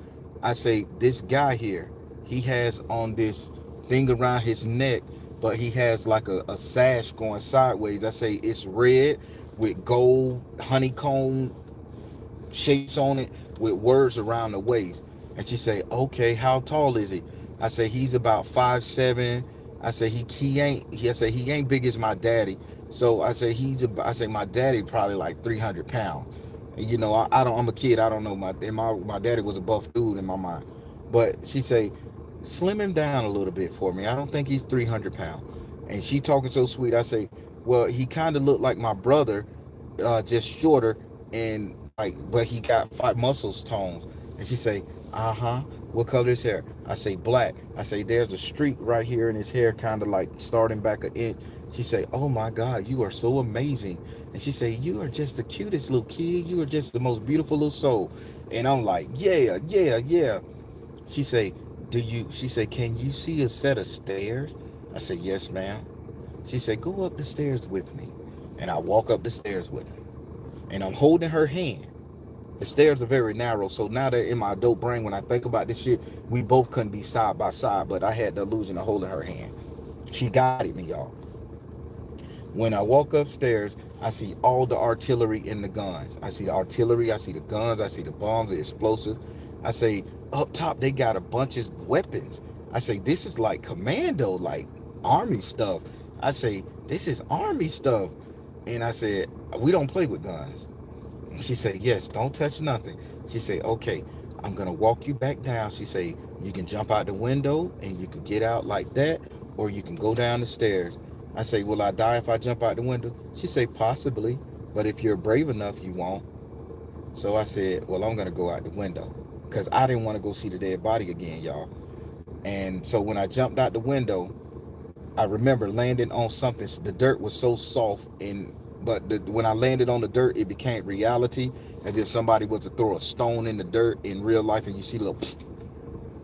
A: I say, this guy here, he has on this thing around his neck, but he has like a sash going sideways. I say, it's red with gold honeycomb shapes on it with words around the waist. And she say, okay, how tall is he? I say, he's about 5'7". I say, he ain't big as my daddy. So I say, my daddy probably like 300 pounds. You know, I'm a kid. I don't know. My daddy was a buff dude in my mind. But she say, slim him down a little bit for me. I don't think he's 300 pounds. And she talking so sweet. I say, well, he kind of looked like my brother, just shorter, and like, but he got 5 muscles tones. And she say, what color is hair? I say, black. I say, there's a streak right here in his hair, kind of like starting back an inch. She say, oh my God, you are so amazing. And she say, you are just the cutest little kid. You are just the most beautiful little soul. And I'm like, yeah. She say, can you see a set of stairs? I say, yes, ma'am. She say, go up the stairs with me. And I walk up the stairs with her. And I'm holding her hand. The stairs are very narrow, so now that in my adult brain, when I think about this shit, we both couldn't be side by side, but I had the illusion of holding her hand. She guided me, y'all. When I walk upstairs, I see all the artillery and the guns. I see the artillery, I see the guns, I see the bombs, the explosives. I say, up top, they got a bunch of weapons. I say, this is like commando, like army stuff. I say, this is army stuff. And I said, we don't play with guns. And she said, yes, don't touch nothing. She said, okay, I'm gonna walk you back down. She said, you can jump out the window and you could get out like that, or you can go down the stairs. I say, will I die if I jump out the window? She said, possibly, but if you're brave enough, you won't. So I said, well, I'm gonna go out the window because I didn't want to go see the dead body again, y'all. And so when I jumped out the window, I remember landing on something. The dirt was so soft, and when I landed on the dirt, it became reality, as if somebody was to throw a stone in the dirt in real life, and you see little.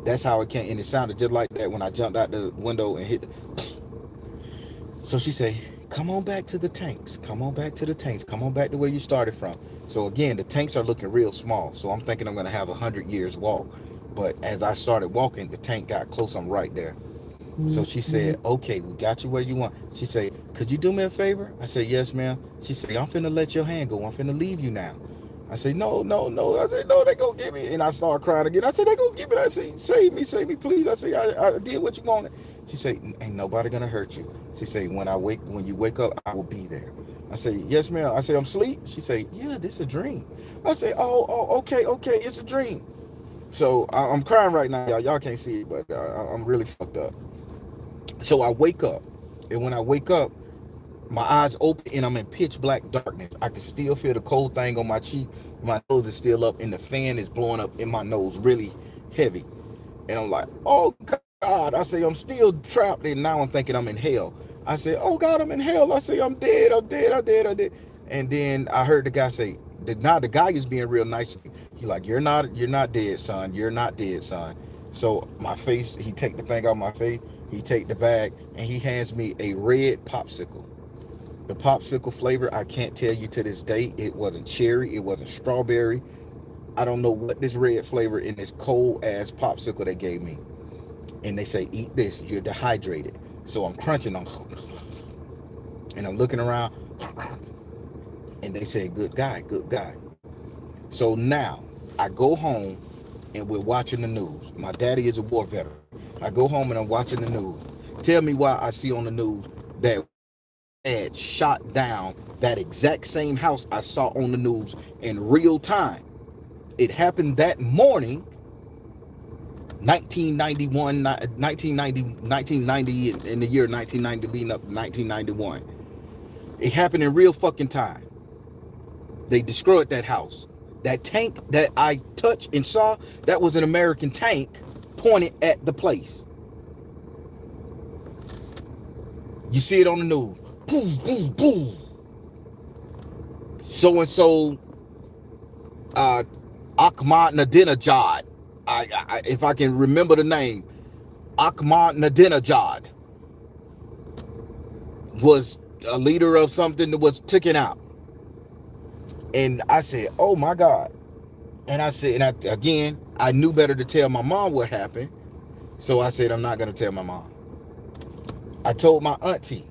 A: That's how it came, and it sounded just like that when I jumped out the window and hit. So she said, "Come on back to the tanks. Come on back to the tanks. Come on back to where you started from." So again, the tanks are looking real small. So I'm thinking I'm gonna have 100 years walk, but as I started walking, the tank got close. I'm right there. So she said, okay, we got you where you want. She said, could you do me a favor? I said, yes, ma'am. She said, I'm finna let your hand go. I'm finna leave you now. I said, no, no, no. I said, no, they gonna get me. And I started crying again. I said, they gonna get me. I said, save me, please. I said, I did what you wanted. She said, ain't nobody gonna hurt you. She said, when you wake up, I will be there. I said, yes, ma'am. I said, I'm asleep. She said, yeah, this is a dream. I said, okay, it's a dream. So I'm crying right now, y'all. Y'all can't see it, but I'm really fucked up. So I wake up, and when I wake up, my eyes open and I'm in pitch black darkness. I can still feel the cold thing on my cheek. My nose is still up, and the fan is blowing up in my nose really heavy. And I'm like, oh God. I say, I'm still trapped, and now I'm thinking I'm in hell. I say, oh God, I'm in hell. I say, I'm dead, I'm dead, I'm dead, I'm dead. And then I heard the guy say, now the guy is being real nice. He like, you're not dead, son. You're not dead, son. So my face, he take the thing out my face, he take the bag, and he hands me a red popsicle. The popsicle flavor, I can't tell you to this day. It wasn't cherry, it wasn't strawberry. I don't know what this red flavor in this cold ass popsicle they gave me. And they say, eat this, you're dehydrated. So I'm crunching on, and I'm looking around, and they say, good guy, good guy. So now I go home and we're watching the news. My daddy is a war veteran. I go home and I'm watching the news. Tell me why I see on the news that had shot down that exact same house I saw on the news in real time. It happened that morning, 1991, 1990, in the year 1990, leading up to 1991. It happened in real fucking time. They destroyed that house. That tank that I touched and saw, that was an American tank pointed at the place. You see it on the news. Boom, boom, boom. So and so, Ahmadinejad. If I can remember the name, Ahmadinejad was a leader of something that was taken out. And I said, oh my God. And I said, again, I knew better to tell my mom what happened. So I said, I'm not going to tell my mom. I told my auntie.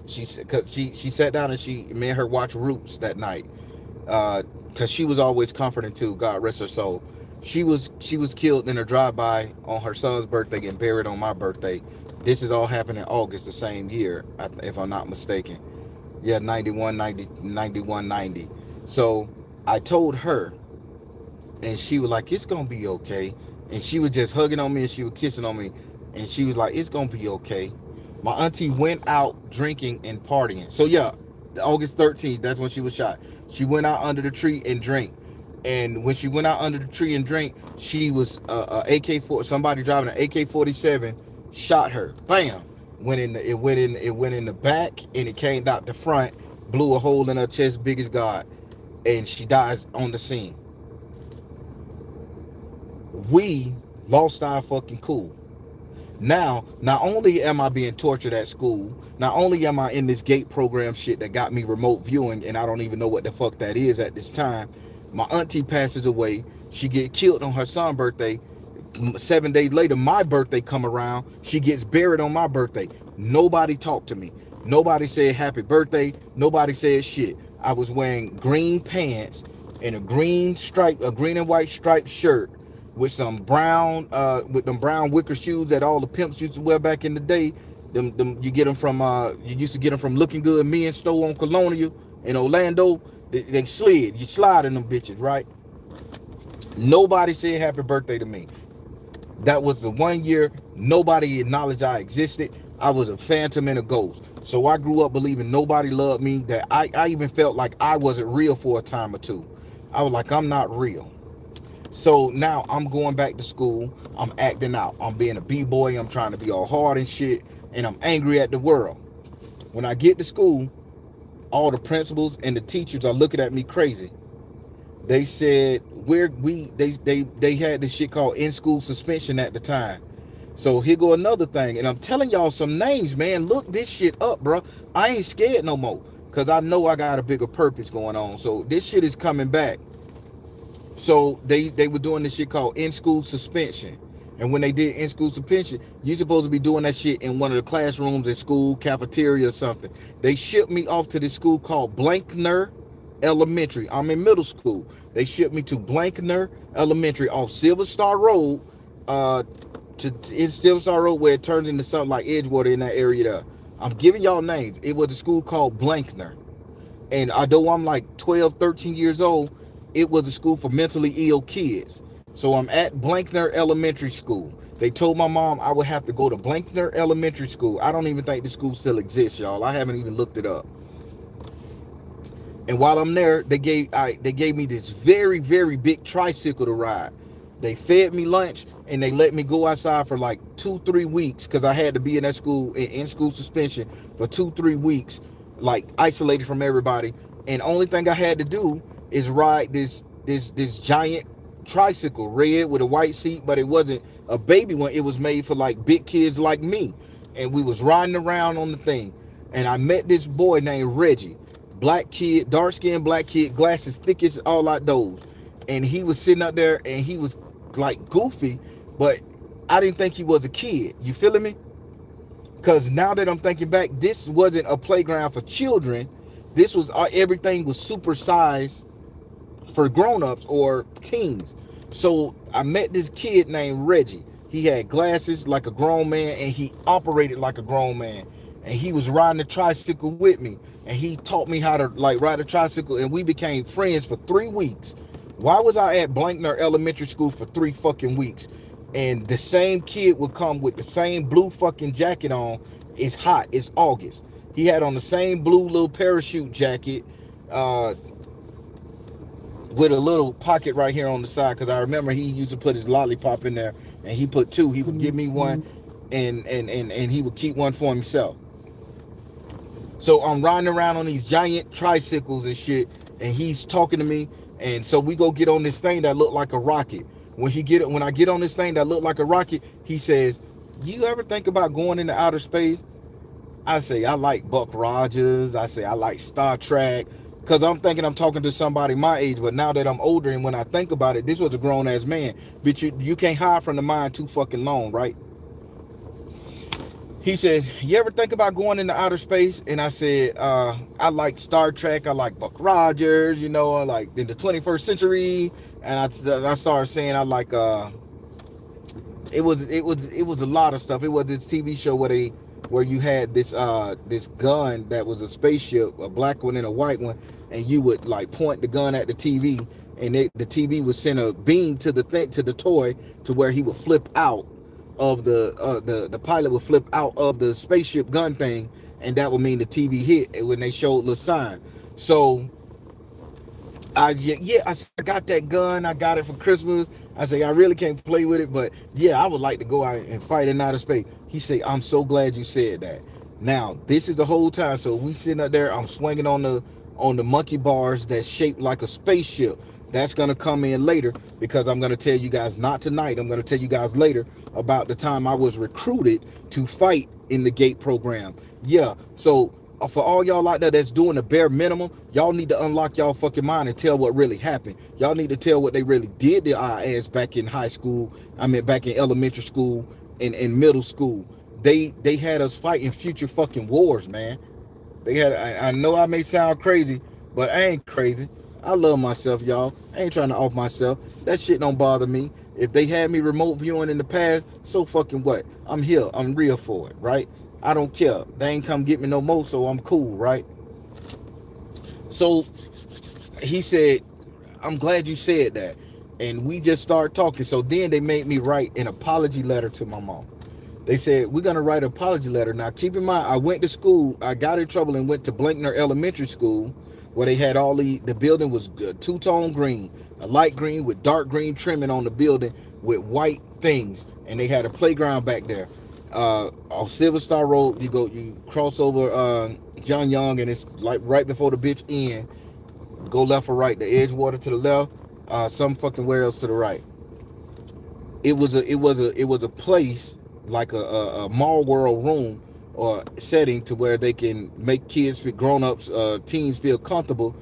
A: She said, cause she sat down and me and her watched Roots that night. Cause she was always comforting too. God rest her soul. She was killed in a drive-by on her son's birthday and buried on my birthday. This is all happened in August the same year, if I'm not mistaken. Yeah, 91, 90, 91, 90. So I told her, and she was like, it's gonna be okay. And she was just hugging on me and she was kissing on me, and she was like, it's gonna be okay. My auntie went out drinking and partying. So yeah, August 13th, that's when she was shot. She went out under the tree and drank. And when she went out under the tree and drank, she was somebody driving an AK-47 shot her. Bam! It went in the back, and it came out the front, blew a hole in her chest big as God, and she dies on the scene. We lost our fucking cool. Now, not only am I being tortured at school, not only am I in this gate program shit that got me remote viewing, and I don't even know what the fuck that is at this time. My auntie passes away. She get killed on her son's birthday. 7 days later, my birthday come around. She gets buried on my birthday. Nobody talked to me. Nobody said happy birthday. Nobody said shit. I was wearing green pants and a green and white striped shirt with some brown, with them brown wicker shoes that all the pimps used to wear back in the day. Them you get them from, you used to get them from Looking Good Men's Store on Colonial in Orlando. They slid, you slide in them bitches, right? Nobody said happy birthday to me. That was the 1 year nobody acknowledged I existed. I was a phantom and a ghost. So I grew up believing nobody loved me, that I even felt like I wasn't real for a time or two. I was like, I'm not real. So now I'm going back to school. I'm acting out. I'm being a b-boy. I'm trying to be all hard and shit. And I'm angry at the world. When I get to school, all the principals and the teachers are looking at me crazy. They said they had this shit called in-school suspension at the time. So here go another thing, and I'm telling y'all some names, man. Look this shit up, bro. I ain't scared no more, cause I know I got a bigger purpose going on. So this shit is coming back. So they were doing this shit called in-school suspension. And when they did in-school suspension, you supposed to be doing that shit in one of the classrooms at school, cafeteria or something. They shipped me off to this school called Blankner Elementary. I'm in middle school. They shipped me to Blankner Elementary off Silver Star Road, to in Silver Star Road, where it turns into something like Edgewater in that area there. I'm giving y'all names. It was a school called Blankner. And although I'm like 12, 13 years old, it was a school for mentally ill kids. So I'm at Blankner Elementary School. They told my mom I would have to go to Blankner Elementary School. I don't even think the school still exists, y'all. I haven't even looked it up. And while I'm there, they gave me this very, very big tricycle to ride. They fed me lunch and they let me go outside for like 2-3 weeks, because I had to be in that school in school suspension for 2-3 weeks, like isolated from everybody. And only thing I had to do is ride this giant tricycle, red with a white seat, but it wasn't a baby one. It was made for like big kids like me. And we was riding around on the thing. And I met this boy named Reggie. Black kid, dark skinned black kid, glasses thick as all out those. And he was sitting up there and he was like goofy, but I didn't think he was a kid. You feeling me? Because now that I'm thinking back, this wasn't a playground for children. This was, everything was supersized for grown-ups or teens. So I met this kid named Reggie. He had glasses like a grown man, and he operated like a grown man. And he was riding a tricycle with me. And he taught me how to like ride a tricycle, and we became friends for 3 weeks. Why was I at Blankner Elementary School for 3 fucking weeks? And the same kid would come with the same blue fucking jacket on. It's hot. It's August. He had on the same blue little parachute jacket, with a little pocket right here on the side, because I remember he used to put his lollipop in there, and he put two. He would give me one, and he would keep one for himself. So I'm riding around on these giant tricycles and shit, and he's talking to me. And so we go get on this thing that looked like a rocket. When I get on this thing that looked like a rocket, he says, "You ever think about going into outer space?" I say, I like Buck Rogers. I say, I like Star Trek. Because I'm thinking I'm talking to somebody my age. But now that I'm older, and when I think about it, this was a grown-ass man. But you can't hide from the mind too fucking long, right? He says, "You ever think about going into outer space?" And I said, I like Star Trek. I like Buck Rogers, like in the 21st century. And I started saying I like, it was a lot of stuff. It was this TV show where you had this gun that was a spaceship, a black one and a white one, and you would like point the gun at the TV, and the TV would send a beam to the toy, to where he would flip out of the pilot would flip out of the spaceship gun thing, and that would mean the TV hit when they showed the sign. So I got that gun. I got it for Christmas. I say I really can't play with it, but yeah, I would like to go out and fight in outer space. He say, "I'm so glad you said that." Now this is the whole time. So we sitting up there. I'm swinging on the monkey bars that's shaped like a spaceship. That's gonna come in later, because I'm gonna tell you guys, not tonight. I'm gonna tell you guys later about the time I was recruited to fight in the GATE program. Yeah. So for all y'all out there that's doing the bare minimum, y'all need to unlock y'all fucking mind and tell what really happened. Y'all need to tell what they really did to our ass back in high school. I mean, back in elementary school and middle school. They had us fighting future fucking wars, man. They had. I know I may sound crazy, but I ain't crazy. I love myself, y'all. I ain't trying to off myself. That shit don't bother me. If they had me remote viewing in the past, so fucking what? I'm here. I'm real for it, right? I don't care. They ain't come get me no more, so I'm cool, right? So he said, I'm glad you said that. And we just started talking. So then they made me write an apology letter to my mom. They said, we're going to write an apology letter. Now, keep in mind, I went to school. I got in trouble and went to Blankner Elementary School, where they had the building was two-tone green, a light green with dark green trimming on the building with white things. And they had a playground back there. Off Silver Star Road, you cross over John Young, and it's like right before the bitch end. Go left or right, the Edgewater to the left, some fucking where else to the right. It was a place like a mall world room or setting to where they can make kids, grown ups, teens feel comfortable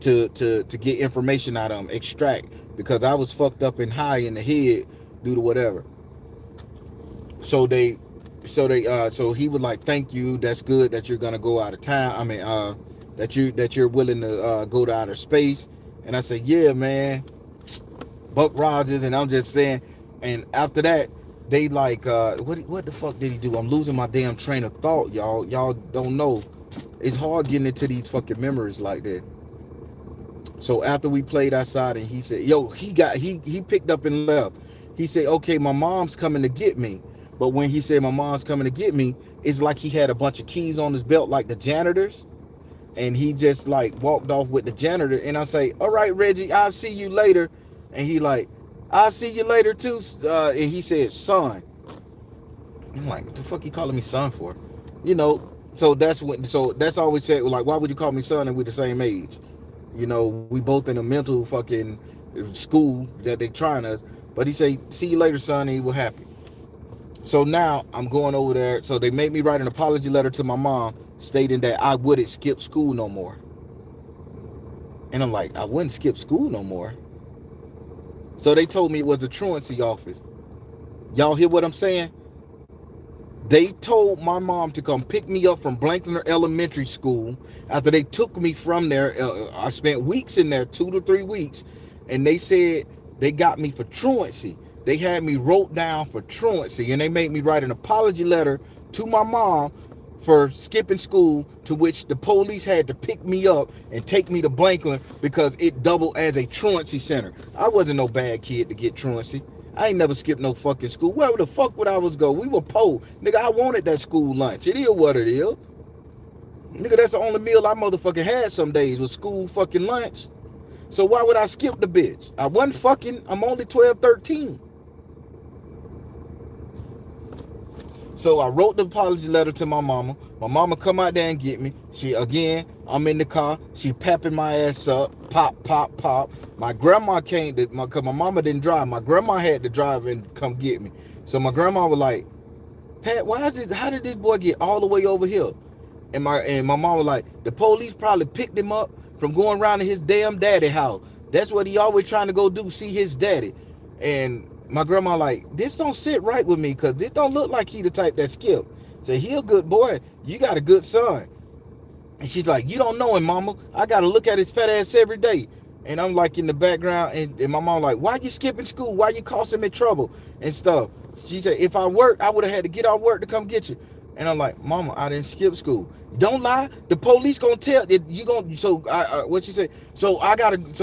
A: to get information out of them, extract, because I was fucked up and high in the head due to whatever. So so he was like, thank you, that's good that you're gonna go out of town. I mean, that you're willing to go to outer space. And I said, yeah, man, Buck Rogers. And I'm just saying. And after that, they like, what the fuck did he do? I'm losing my damn train of thought, y'all. Y'all don't know. It's hard getting into these fucking memories like that. So after we played outside, and he said, yo, he picked up and left. He said, okay, my mom's coming to get me. But when he said my mom's coming to get me, it's like he had a bunch of keys on his belt like the janitors. And he just like walked off with the janitor. And I say, all right, Reggie, I'll see you later. And he like, I'll see you later too. And he said, son. I'm like, what the fuck you calling me son for? You know, so that's always said, like, why would you call me son and we're the same age? You know, we both in a mental fucking school that they trying us. But he say, see you later, son, and he was happy. So now I'm going over there. So they made me write an apology letter to my mom stating that I wouldn't skip school no more. And I'm like, I wouldn't skip school no more. So they told me it was a truancy office. Y'all hear what I'm saying? They told my mom to come pick me up from Blankner Elementary School. After they took me from there, I spent weeks in there, 2 to 3 weeks. And they said they got me for truancy. They had me wrote down for truancy. And they made me write an apology letter to my mom for skipping school, to which the police had to pick me up and take me to Blankner because it doubled as a truancy center. I wasn't no bad kid to get truancy. I ain't never skipped no fucking school. Where the fuck would I was go? We were poor. Nigga, I wanted that school lunch. It is what it is. Nigga, that's the only meal I motherfucking had some days was school fucking lunch. So why would I skip the bitch? I wasn't fucking, I'm only 12, 13. So I wrote the apology letter to my mama. My mama come out there and get me. I'm in the car. She pepping my ass up. Pop, pop, pop. My grandma came, because my mama didn't drive. My grandma had to drive and come get me. So my grandma was like, Pat, how did this boy get all the way over here? And my mom was like, the police probably picked him up from going around to his damn daddy house. That's what he always trying to go do, see his daddy. And my grandma like, this don't sit right with me, because this don't look like he the type that skip. Say, he a good boy. You got a good son. And she's like, you don't know him, mama. I got to look at his fat ass every day. And I'm like in the background, and my mom like, why you skipping school? Why you causing me trouble and stuff? She said, if I worked, I would have had to get off work to come get you. And I'm like, mama, I didn't skip school. Don't lie. The police gonna tell it. You gonna what you say? So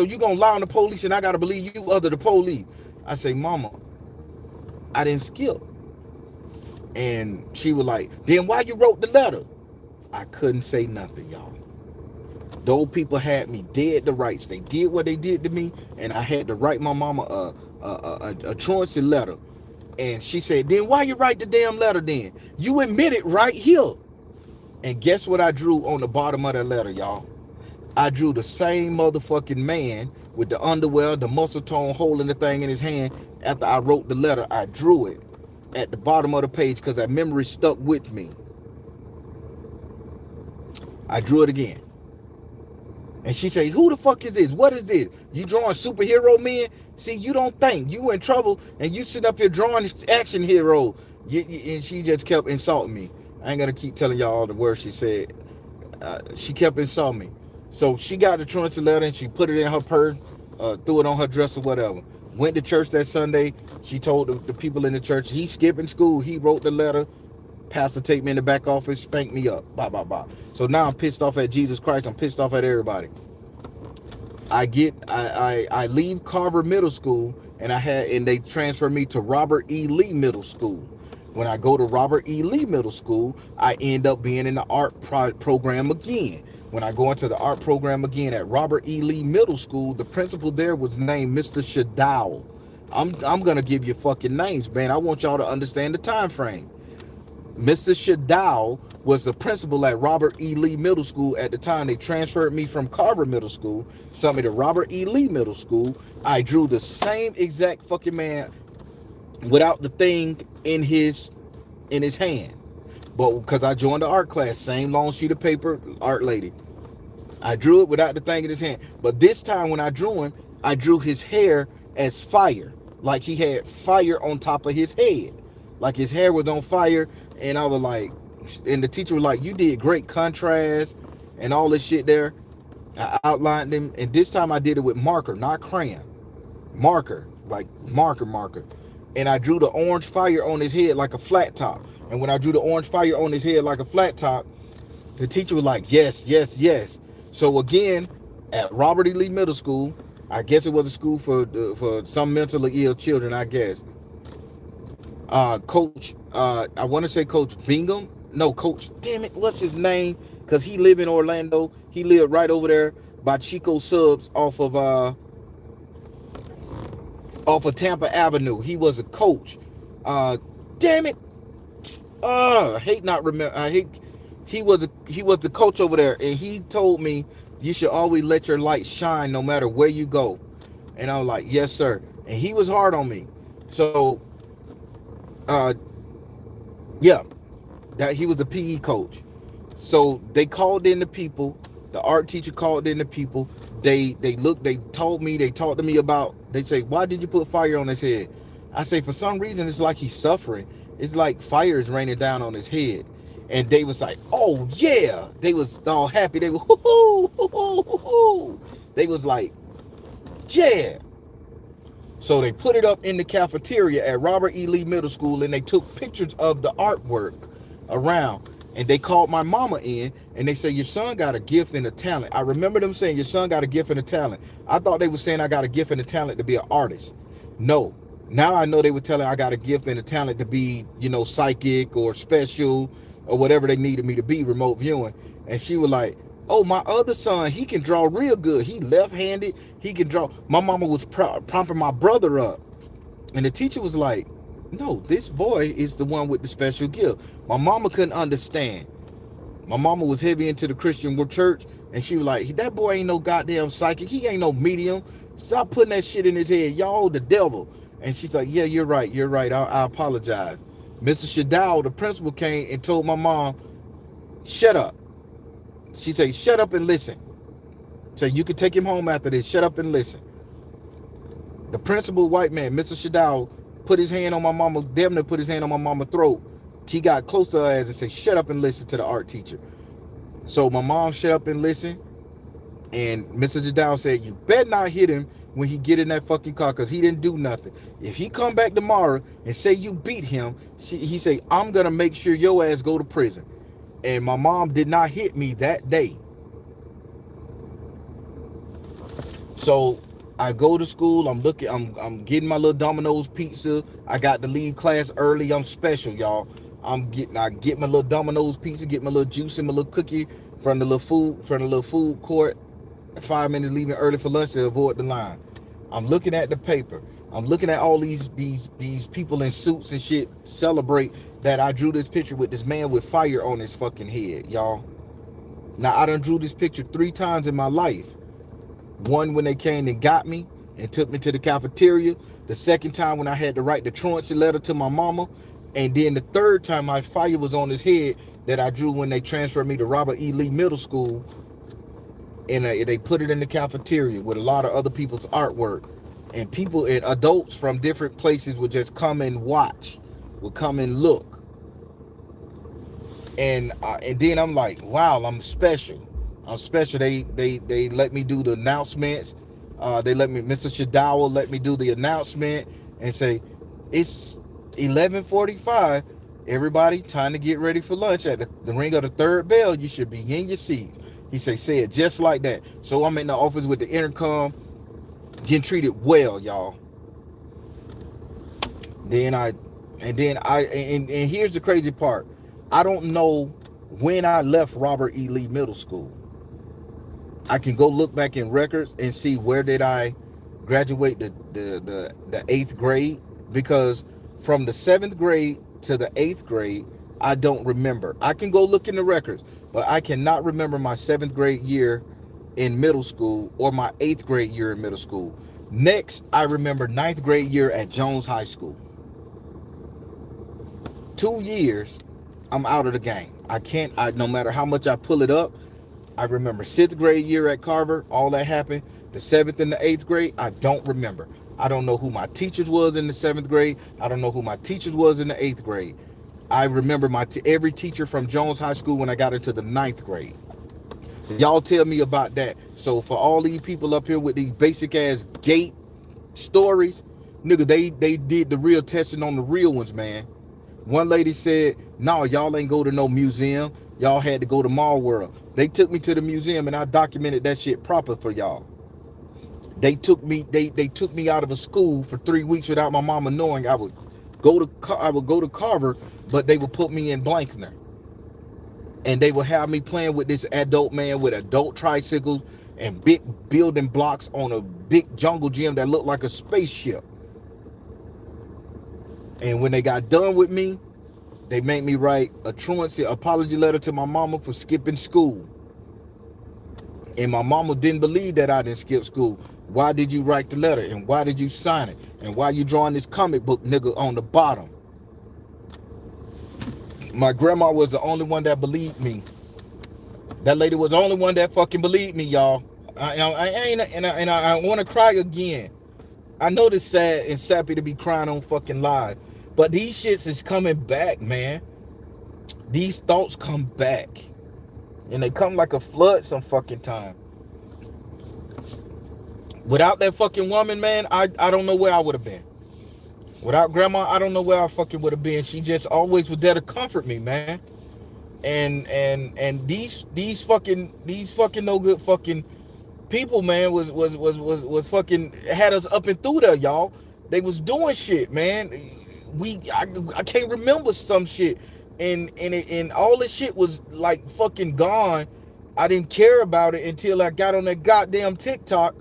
A: you gonna lie on the police, and I gotta believe you other the police. I say, mama, I didn't skip. And she was like, then why you wrote the letter? I couldn't say nothing, y'all. Those people had me dead to rights. They did what they did to me, and I had to write my mama a truancy letter. And she said, then why you write the damn letter then? You admit it right here. And guess what I drew on the bottom of that letter, y'all? I drew the same motherfucking man with the underwear, the muscle tone, holding the thing in his hand. After I wrote the letter, I drew it at the bottom of the page because that memory stuck with me. I drew it again. And she said, who the fuck is this? What is this? You drawing superhero men? See, you don't think. You in trouble, and you sit up here drawing action hero. And she just kept insulting me. I ain't going to keep telling y'all all the words she said. She kept insulting me. So she got the truancy letter and she put it in her purse, threw it on her dress or whatever. Went to church that Sunday. She told the people in the church, he skipping school. He wrote the letter. Pastor take me in the back office, spank me up. Blah, blah, blah. So now I'm pissed off at Jesus Christ. I'm pissed off at everybody. I leave Carver Middle School and they transfer me to Robert E. Lee Middle School. When I go to Robert E. Lee Middle School, I end up being in the art program again. When I go into the art program again at Robert E. Lee Middle School, the principal there was named Mr. Shadowell. I'm gonna give you fucking names, man. I want y'all to understand the time frame. Mr. Shadowell was the principal at Robert E. Lee Middle School at the time. They transferred me from Carver Middle School, sent me to Robert E. Lee Middle School. I drew the same exact fucking man without the thing in his hand. But because I joined the art class, same long sheet of paper, art lady. I drew it without the thing in his hand. But this time when I drew him, I drew his hair as fire. Like he had fire on top of his head. Like his hair was on fire. And I was like, and the teacher was like, you did great contrast and all this shit there. I outlined him. And this time I did it with marker, not crayon. Marker, like marker. And I drew the orange fire on his head like a flat top. And when I drew the orange fire on his head like a flat top, the teacher was like, yes. So again, at Robert E. Lee Middle School, I guess it was a school for some mentally ill children, I guess. Coach, I want to say Coach Bingham. No, Coach, damn it, what's his name? Because he lived in Orlando. He lived right over there by Chico Subs off of Tampa Avenue. He was a coach. Damn it. I hate not remember. He was the coach over there, and he told me you should always let your light shine no matter where you go. And I was like, yes, sir. And he was hard on me. So yeah, that he was a PE coach. So they called in the people. The art teacher called in the people. They talked to me about, they say, why did you put fire on his head? I say, for some reason, it's like he's suffering. It's like fire is raining down on his head. And they was like, oh yeah. They was all happy. They were, hoo. They was like, yeah. So they put it up in the cafeteria at Robert E. Lee Middle School, and they took pictures of the artwork around. And they called my mama in, and they said, your son got a gift and a talent. I remember them saying, your son got a gift and a talent. I thought they were saying I got a gift and a talent to be an artist. No. Now I know they were telling I got a gift and a talent to be, psychic or special or whatever they needed me to be, remote viewing. And she was like, oh, my other son, he can draw real good. He left-handed. He can draw. My mama was prompting my brother up. And the teacher was like, no, this boy is the one with the special gift. My mama couldn't understand. My mama was heavy into the Christian church, and she was like, that boy ain't no goddamn psychic. He ain't no medium. Stop putting that shit in his head. Y'all the devil. And she's like, yeah, you're right. I apologize. Mr. Shadowell, the principal, came and told my mom, shut up. She said, shut up and listen. So you can take him home after this. Shut up and listen. The principal, white man, Mr. Shadowell, put his hand on my mama, damn near put his hand on my mama's throat. He got close to her ass and said, shut up and listen to the art teacher. So my mom shut up and listened. And Mr. Shadowell said, you better not hit him when he get in that fucking car, because he didn't do nothing. If he come back tomorrow and say you beat him, he say, I'm going to make sure your ass go to prison. And my mom did not hit me that day. So I go to school. I'm getting my little Domino's pizza. I got to leave class early. I'm special, y'all. I get my little Domino's pizza, get my little juice and my little cookie from the little food court. 5 minutes leaving early for lunch to avoid the line. I'm looking at the paper. I'm looking at all these people in suits and shit celebrate that I drew this picture with this man with fire on his fucking head, y'all. Now, I done drew this picture 3 times in my life. One when they came and got me and took me to the cafeteria. The second time when I had to write the truancy letter to my mama. And then the third time my fire was on his head that I drew when they transferred me to Robert E. Lee Middle School. And they put it in the cafeteria with a lot of other people's artwork. And people and adults from different places would just come and watch, would come and look. And then I'm like, wow, I'm special. I'm special. They let me do the announcements. They let me, Mr. Shadawa let me do the announcement and say, it's 11:45. Everybody, time to get ready for lunch. At the ring of the third bell, you should be in your seats. He say it just like that. So I'm in the office with the intercom, getting treated well, y'all. Then I, and here's the crazy part. I don't know when I left Robert E. Lee Middle School. I can go look back in records and see where did I graduate the eighth grade, because from the seventh grade to the eighth grade, I don't remember. I can go look in the records, but I cannot remember my seventh grade year in middle school or my eighth grade year in middle school. Next, I remember ninth grade year at Jones High School. 2 years, I'm out of the game. I can't, no matter how much I pull it up. I remember sixth grade year at Carver, all that happened. The seventh and the eighth grade, I don't remember. I don't know who my teachers was in the seventh grade. I don't know who my teachers was in the eighth grade. I remember every teacher from Jones High School when I got into the ninth grade. Y'all tell me about that. So for all these people up here with these basic ass gate stories, nigga, they did the real testing on the real ones, man. One lady said, no, y'all ain't go to no museum. Y'all had to go to Mall World. They took me to the museum and I documented that shit proper for y'all. They took me out of a school for 3 weeks without my mama knowing. I would go to Carver, but they would put me in Blankner. And they would have me playing with this adult man with adult tricycles and big building blocks on a big jungle gym that looked like a spaceship. And when they got done with me, they made me write a truancy apology letter to my mama for skipping school. And my mama didn't believe that I didn't skip school. Why did you write the letter? And why did you sign it? And why you drawing this comic book nigga on the bottom? My grandma was the only one that believed me. That lady was the only one that fucking believed me, y'all. I want to cry again. I know this sad and sappy to be crying on fucking live, but these shits is coming back, man. These thoughts come back, and they come like a flood some fucking time. Without that fucking woman, man, I don't know where I would have been. Without grandma, I don't know where I fucking would have been. She just always was there to comfort me, man. And these fucking no good fucking people, man, was fucking had us up and through there, y'all. They was doing shit, man. I can't remember some shit, and all this shit was like fucking gone. I didn't care about it until I got on that goddamn TikTok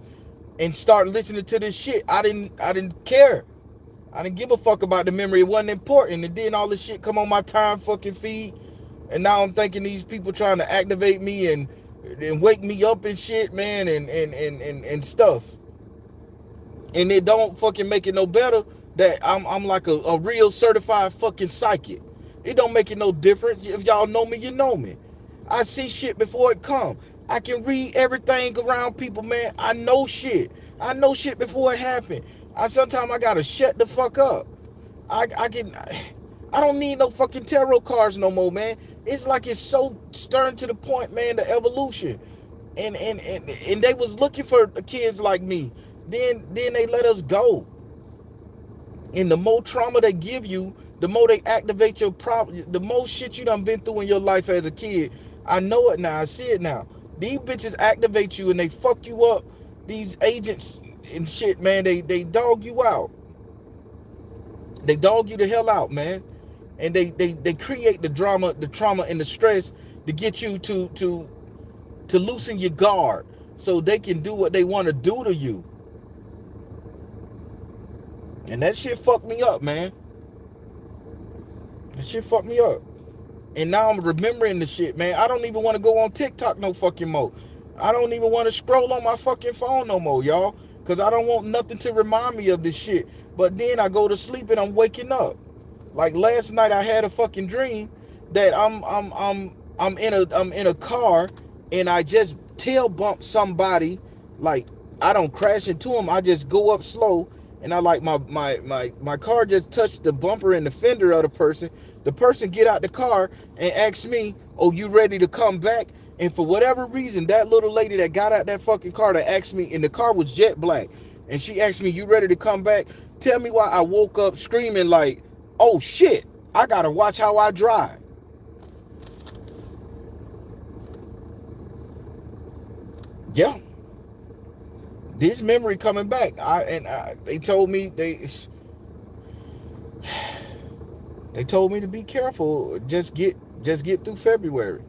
A: and started listening to this shit. I didn't care. I didn't give a fuck about the memory. It wasn't important. And then all this shit come on my time fucking feed. And now I'm thinking these people trying to activate me and wake me up and shit, man, and stuff. And it don't fucking make it no better that I'm like a real certified fucking psychic. It don't make it no difference. If y'all know me, you know me. I see shit before it come. I can read everything around people, man. I know shit. I know shit before it happened. Sometimes I gotta shut the fuck up. I don't need no fucking tarot cards no more, man. It's like it's so stern to the point, man, the evolution. And they was looking for kids like me. Then they let us go. And the more trauma they give you, the more they activate your problem. The more shit you done been through in your life as a kid. I know it now. I see it now. These bitches activate you and they fuck you up. These agents and shit, man, they dog you out. They dog you the hell out, man. And they create the drama, the trauma, and the stress to get you to loosen your guard so they can do what they want to do to you. And that shit fucked me up, man. That shit fucked me up. And now I'm remembering the shit, man. I don't even want to go on TikTok no fucking more. I don't even want to scroll on my fucking phone no more, y'all. Because I don't want nothing to remind me of this shit. But then I go to sleep and I'm waking up. Like last night I had a fucking dream that I'm in a car and I just tail bump somebody. Like I don't crash into them. I just go up slow and I like my car just touched the bumper and the fender of the person. The person get out the car and ask me, "Oh, you ready to come back?" And for whatever reason, that little lady that got out that fucking car that asked me, and the car was jet black, and she asked me, "You ready to come back?" Tell me why I woke up screaming like, "Oh shit, I gotta watch how I drive." Yeah, this memory coming back. They told me they told me to be careful. Just get through February.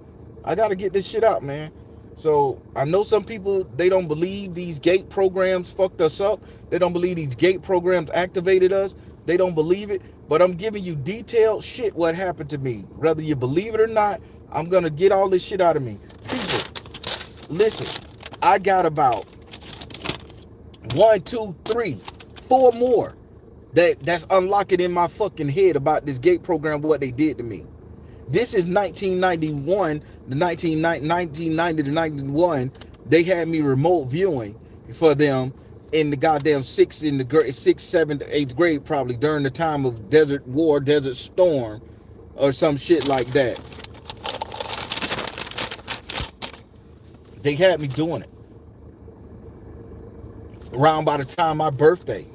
A: I gotta get this shit out, man. So I know some people, they don't believe these gate programs fucked us up. They don't believe these gate programs activated us. They don't believe it. But I'm giving you detailed shit what happened to me. Whether you believe it or not, I'm gonna get all this shit out of me. People, listen, I got about one, two, three, four more that's unlocking in my fucking head about this gate program, what they did to me. This is 1991, the 1990 to 91. They had me remote viewing for them in the goddamn sixth, seventh, eighth grade, probably during the time of Desert War, Desert Storm, or some shit like that. They had me doing it around by the time my birthday.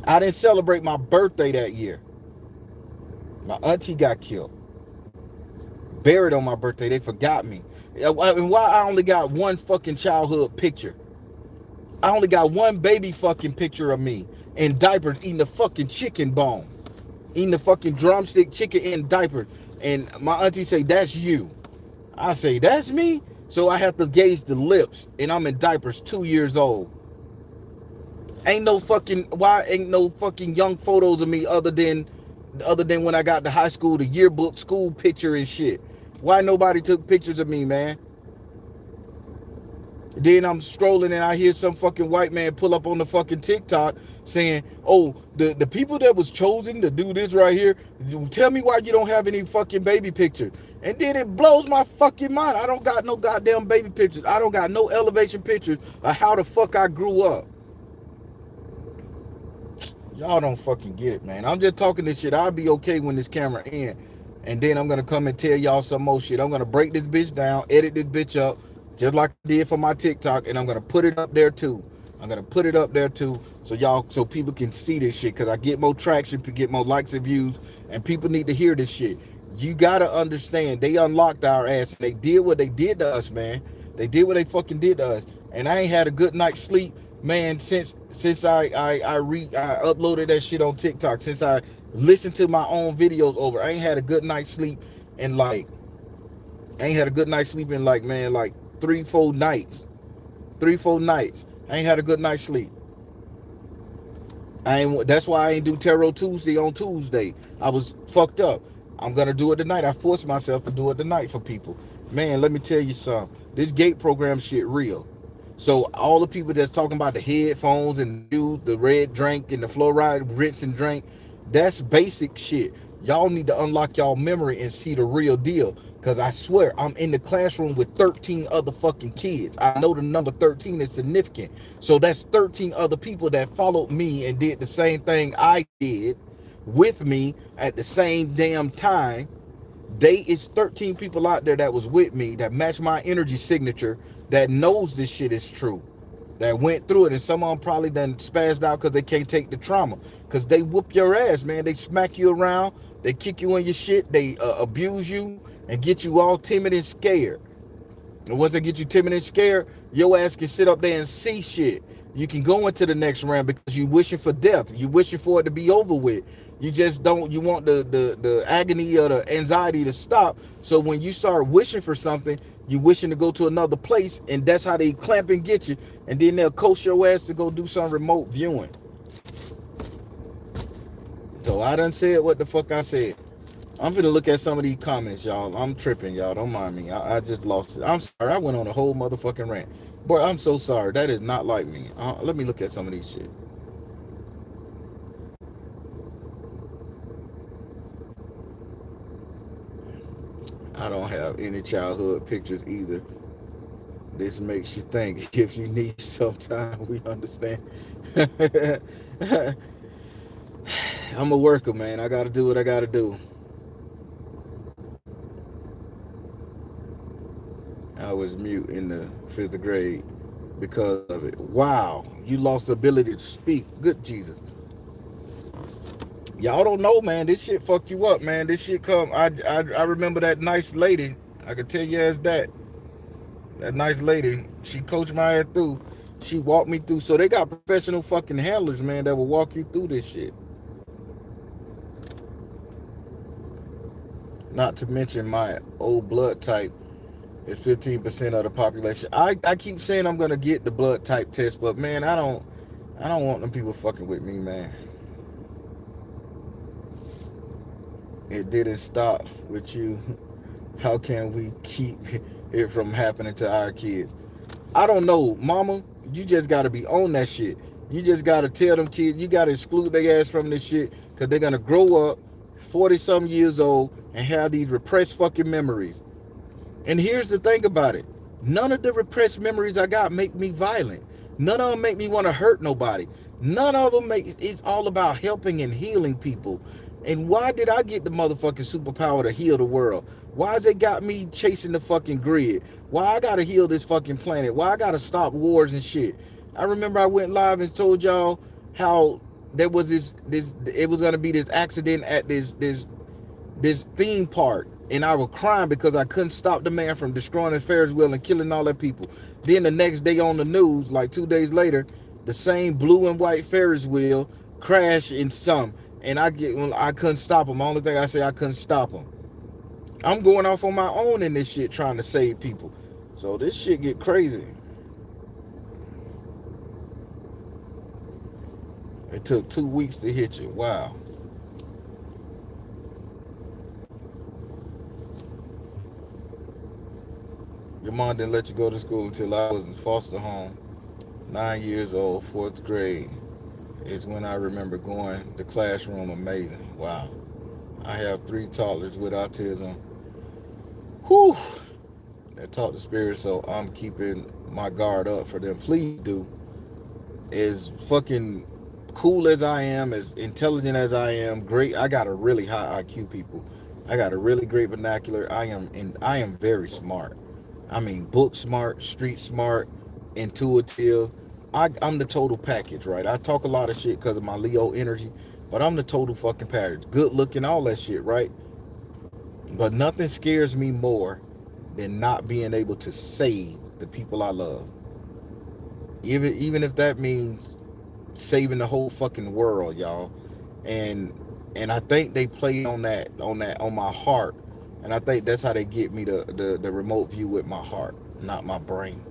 A: I didn't celebrate my birthday that year. My auntie got killed, buried on my birthday. They forgot me. And why I only got one fucking childhood picture? I only got one baby fucking picture of me in diapers eating the fucking chicken bone, eating the fucking drumstick chicken in diapers. And my auntie say, "That's you." I say, "That's me." So I have to gauge the lips, and I'm in diapers, 2 years old. Ain't no fucking young photos of me other than when I got to high school, the yearbook school picture and shit. Why nobody took pictures of me, man? Then I'm strolling and I hear some fucking white man pull up on the fucking TikTok saying, "Oh, the people that was chosen to do this right here, tell me why you don't have any fucking baby pictures." And then it blows my fucking mind. I don't got no goddamn baby pictures. I don't got no elevation pictures of how the fuck I grew up. Y'all don't fucking get it, man. I'm just talking this shit. I'll be okay when this camera in. And then I'm gonna come and tell y'all some more shit. I'm gonna break this bitch down, edit this bitch up, just like I did for my TikTok, and I'm gonna put it up there too. I'm gonna put it up there too, so people can see this shit. Cause I get more traction, get more likes and views, and people need to hear this shit. You gotta understand, they unlocked our ass. They did what they did to us, man. They did what they fucking did to us. And I ain't had a good night's sleep, man, since I uploaded that shit on TikTok. Since I listened to my own videos over, I ain't had a good night's sleep in like I ain't had a good night's sleep in like, man, like 3, 4 nights. 3, 4 nights. I ain't had a good night's sleep. That's why I ain't do Tarot Tuesday on Tuesday. I was fucked up. I'm gonna do it tonight. I forced myself to do it tonight for people. Man, let me tell you something. This gate program shit real. So all the people that's talking about the headphones and the red drink and the fluoride rinse and drink, that's basic shit. Y'all need to unlock y'all memory and see the real deal. Cause I swear, I'm in the classroom with 13 other fucking kids. I know the number 13 is significant. So that's 13 other people that followed me and did the same thing I did with me at the same damn time. They is 13 people out there that was with me that match my energy signature, that knows this shit is true, that went through it. And some of them probably done spazzed out because they can't take the trauma, because they whoop your ass, man. They smack you around, they kick you in your shit, they abuse you and get you all timid and scared. And once they get you timid and scared, your ass can sit up there and see shit. You can go into the next round because you wishing for death. You wishing for it to be over with. You just don't, you want the agony or the anxiety to stop. So when you start wishing for something, you wishing to go to another place, and that's how they clamp and get you. And then they'll coach your ass to go do some remote viewing. So I done said what the fuck I said. I'm gonna look at some of these comments, y'all. I'm tripping, y'all. Don't mind me. I just lost it. I'm sorry. I went on a whole motherfucking rant. Boy, I'm so sorry. That is not like me. Let me look at some of these shit. I don't have any childhood pictures either. This makes you think. If you need some time, we understand. I'm a worker, man. I gotta do what I gotta do. I was mute in the fifth grade because of it. Wow, you lost the ability to speak. Good Jesus. Y'all don't know, man. This shit fuck you up, man. This shit come. I remember that nice lady. I can tell you as that. That nice lady. She coached my ass through. She walked me through. So they got professional fucking handlers, man, that will walk you through this shit. Not to mention my old blood type is 15% of the population. I keep saying I'm gonna get the blood type test, but man, I don't want them people fucking with me, man. It didn't stop with you. How can we keep it from happening to our kids? I don't know, mama. You just gotta be on that shit. You just gotta tell them kids, you gotta exclude their ass from this shit, because they're gonna grow up 40 some years old and have these repressed fucking memories. And here's the thing about it. None of the repressed memories I got make me violent. None of them make me want to hurt nobody. None of them make it's all about helping and healing people. And why did I get the motherfucking superpower to heal the world? Why has it got me chasing the fucking grid? Why I gotta heal this fucking planet? Why I gotta stop wars and shit? I remember I went live and told y'all how there was this it was gonna be this accident at this theme park, and I was crying because I couldn't stop the man from destroying the Ferris wheel and killing all that people. Then the next day on the news, like 2 days later, the same blue and white Ferris wheel crashed in some, and I couldn't stop him. The only thing I say, I couldn't stop him. I'm going off on my own in this shit trying to save people. So this shit get crazy. It took 2 weeks to hit you. Wow. Your mom didn't let you go to school until I was in foster home. 9 years old, fourth grade is when I remember going to classroom. Amazing. Wow. I have three toddlers with autism. Whew. That taught the spirit, so I'm keeping my guard up for them. Please do. As fucking cool as I am, as intelligent as I am, great. I got a really high IQ, people. I got a really great vernacular. I am very smart. I mean, book smart, street smart, intuitive. I'm the total package, right? I talk a lot of shit because of my Leo energy, but I'm the total fucking package. Good looking, all that shit, right? But nothing scares me more than not being able to save the people I love. Even if that means saving the whole fucking world, y'all. And and I think they played on my heart. And I think that's how they get me the remote view with my heart, not my brain.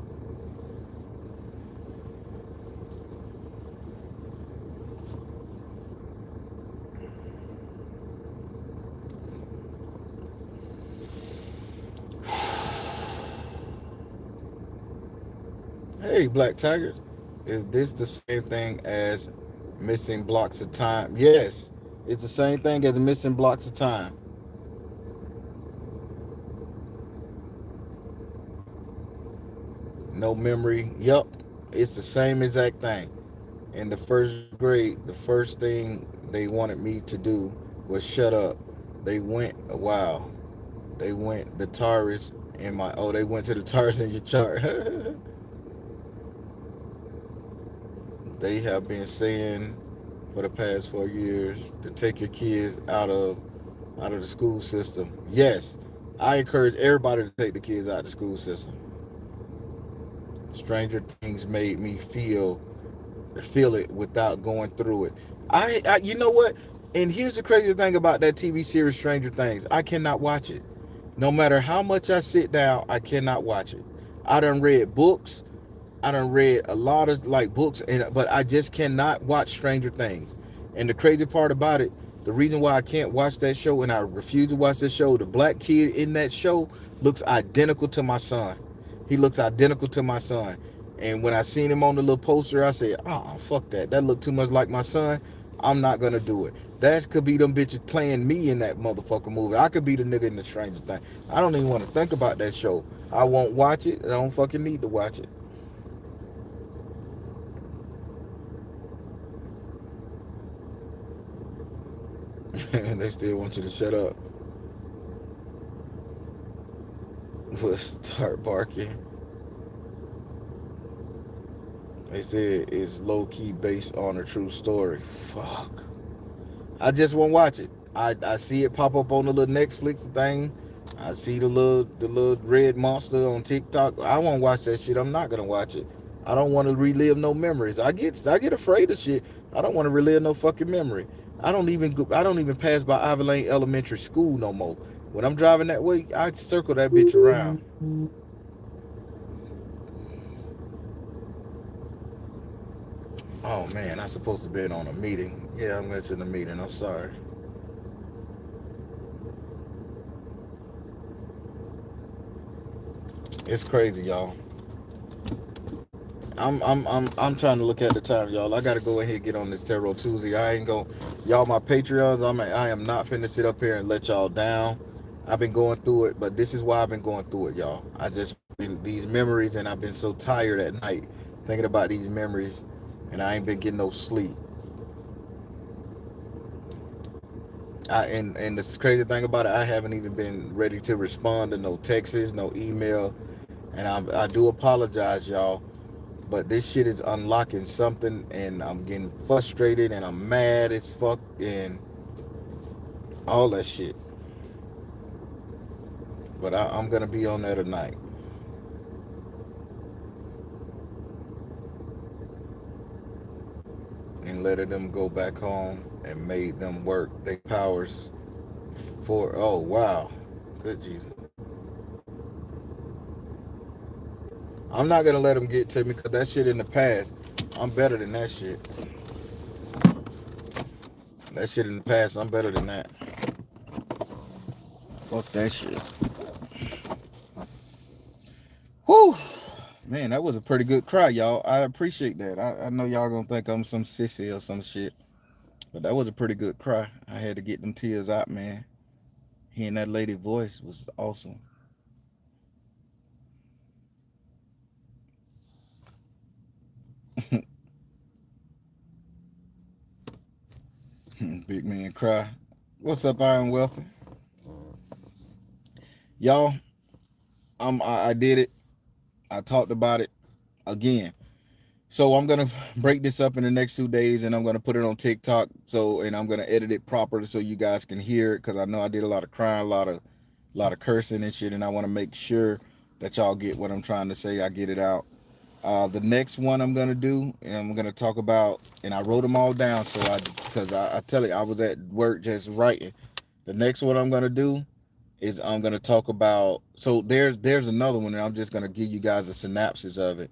A: Hey, Black Tigers, is this the same thing as missing blocks of time? Yes, it's the same thing as missing blocks of time. No memory. Yup, it's the same exact thing. In the first grade, the first thing they wanted me to do was shut up. They went, wow, they went the Taurus in my, oh, they went to the Taurus in your chart. They have been saying for the past 4 years to take your kids out of the school system. Yes, I encourage everybody to take the kids out of the school system. Stranger Things made me feel it without going through it. You know what? And here's the crazy thing about that TV series Stranger Things. I cannot watch it. No matter how much I sit down, I cannot watch it. I done read books. I done read a lot of like books, but I just cannot watch Stranger Things. And the crazy part about it, the reason why I can't watch that show and I refuse to watch that show, the black kid in that show looks identical to my son. He looks identical to my son. And when I seen him on the little poster, I said, oh, fuck that. That looked too much like my son. I'm not gonna do it. That could be them bitches playing me in that motherfucker movie. I could be the nigga in the Stranger Thing. I don't even want to think about that show. I won't watch it. I don't fucking need to watch it. And they still want you to shut up. will start barking. They said it's low key based on a true story. Fuck. I just won't watch it. I see it pop up on the little Netflix thing. I see the little red monster on TikTok. I won't watch that shit. I'm not gonna watch it. I don't want to relive no memories. I get afraid of shit. I don't want to relive no fucking memory. I don't even pass by Ivy Lane Elementary School no more. When I'm driving that way, I circle that bitch around. Oh man, I supposed to be on a meeting. Yeah, I'm missing a meeting. I'm sorry. It's crazy, y'all. I'm trying to look at the time, y'all. I gotta go ahead and get on this Tarot Tuesday. I ain't going y'all my Patreons. I am not finna sit up here and let y'all down. I've been going through it, but this is why I've been going through it, y'all. I just been these memories, and I've been so tired at night thinking about these memories, and I ain't been getting no sleep. And the crazy thing about it, I haven't even been ready to respond to no texts, no email, and I do apologize, y'all. But this shit is unlocking something, and I'm getting frustrated, and I'm mad as fuck, and all that shit. But I'm gonna be on there tonight and letting them go back home and made them work their powers for. Oh wow, good Jesus. I'm not gonna let them get to me because that shit in the past. I'm better than that shit. That shit in the past. I'm better than that. Fuck that shit. Whew. Man, that was a pretty good cry, y'all. I appreciate that. I know y'all gonna think I'm some sissy or some shit. But that was a pretty good cry. I had to get them tears out, man. Hearing that lady voice was awesome. Big man cry. What's up, Iron Wealthy? Y'all, I did it. I talked about it again. So I'm gonna break this up in the next 2 days, and I'm gonna put it on TikTok. And I'm gonna edit it properly so you guys can hear it, because I know I did a lot of crying, a lot of cursing and shit, and I want to make sure that y'all get what I'm trying to say. I get it out. The next one I'm gonna do, and I'm gonna talk about, and I wrote them all down, because I tell you, I was at work just writing. The next one I'm gonna do is I'm gonna talk about. So there's another one, and I'm just gonna give you guys a synopsis of it.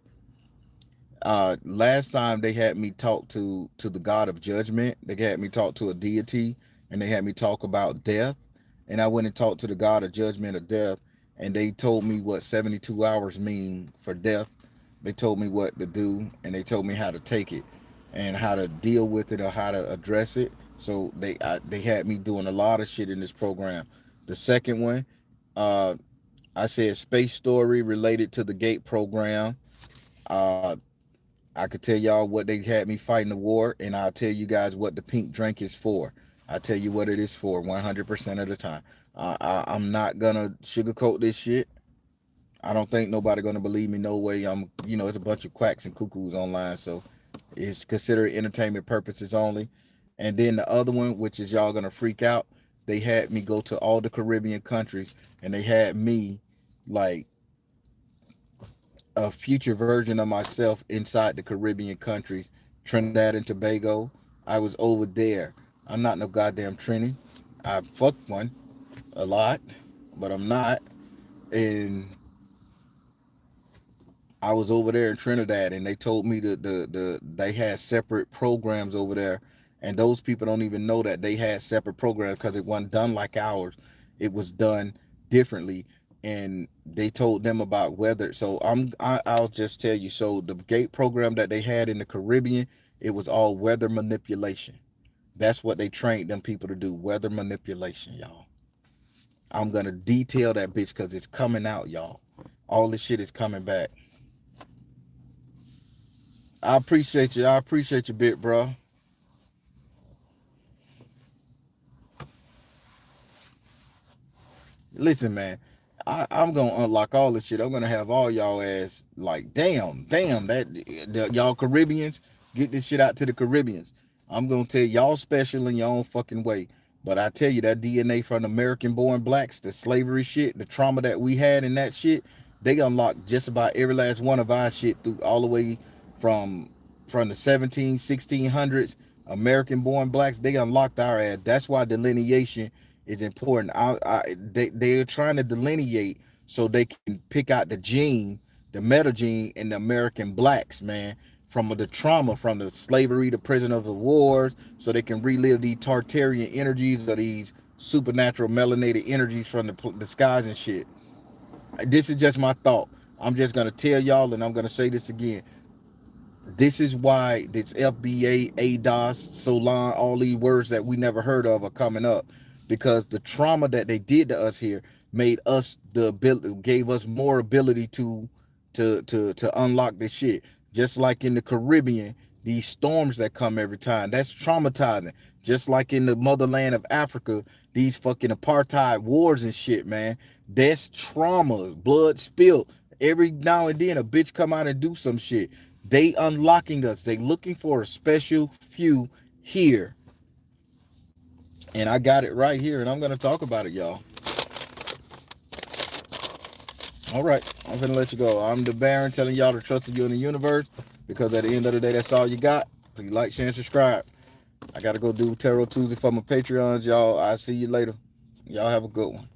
A: Last time they had me talk to the God of Judgment. They had me talk to a deity, and they had me talk about death. And I went and talked to the God of Judgment of death, and they told me what 72 hours mean for death. They told me what to do, and they told me how to take it, and how to deal with it, or how to address it. So they had me doing a lot of shit in this program. The second one, uh, I said space story related to the gate program. Uh, I could tell y'all what they had me fighting the war, and I'll tell you guys what the pink drink is for. I tell you what it is for 100% of the time. I'm not gonna sugarcoat this shit. I don't think nobody gonna believe me. No way. It's a bunch of quacks and cuckoos online, so it's considered entertainment purposes only. And then the other one, which is y'all gonna freak out, they had me go to all the Caribbean countries, and they had me like a future version of myself inside the Caribbean countries, Trinidad and Tobago. I was over there. I'm not no goddamn Trini. I fucked one a lot, but I'm not. And I was over there in Trinidad, and they told me that they had separate programs over there, and those people don't even know that they had separate programs because it wasn't done like ours. It was done differently, and they told them about weather. So I'll just tell you. So the gate program that they had in the Caribbean, it was all weather manipulation. That's what they trained them people to do. Weather manipulation, y'all. I'm gonna detail that bitch because it's coming out, y'all. All this shit is coming back. I appreciate you. I appreciate you, bit bro. Listen, man. I'm gonna unlock all this shit. I'm gonna have all y'all ass like, damn, y'all Caribbeans, get this shit out to the Caribbeans. I'm gonna tell y'all special in your own fucking way. But I tell you that DNA from the American born blacks, the slavery shit, the trauma that we had in that shit, they unlocked just about every last one of our shit through all the way from from the 1600s. American born blacks, they unlocked our ass. That's why delineation is important. They're trying to delineate so they can pick out the gene, the meta gene in the American blacks, man, from the trauma, from the slavery, the prison of the wars, so they can relive these Tartarian energies or these supernatural melanated energies from the skies and shit. This is just my thought. I'm just gonna tell y'all, and I'm gonna say this again. This is why this FBA, ADOS, Solon, all these words that we never heard of are coming up, because the trauma that they did to us here made us the ability, gave us more ability to unlock this shit. Just like in the Caribbean, these storms that come every time, that's traumatizing. Just like in the motherland of Africa, these fucking apartheid wars and shit, man. That's trauma, blood spilled. Every now and then a bitch come out and do some shit. They unlocking us. They looking for a special few here. And I got it right here, and I'm gonna talk about it, y'all. All right, I'm gonna let you go. I'm the Baron telling y'all to trust you in the universe, because at the end of the day, that's all you got. Please like, share, and subscribe. I gotta go do Tarot Tuesday for my Patreons, y'all. I'll see you later. Y'all have a good one.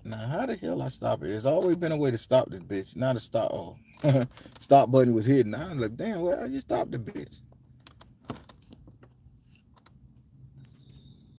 A: Now, how the hell I stop it? There's always been a way to stop this bitch. Not a stop. Oh, stop button was hidden. I was like, damn, well, I just stopped the bitch.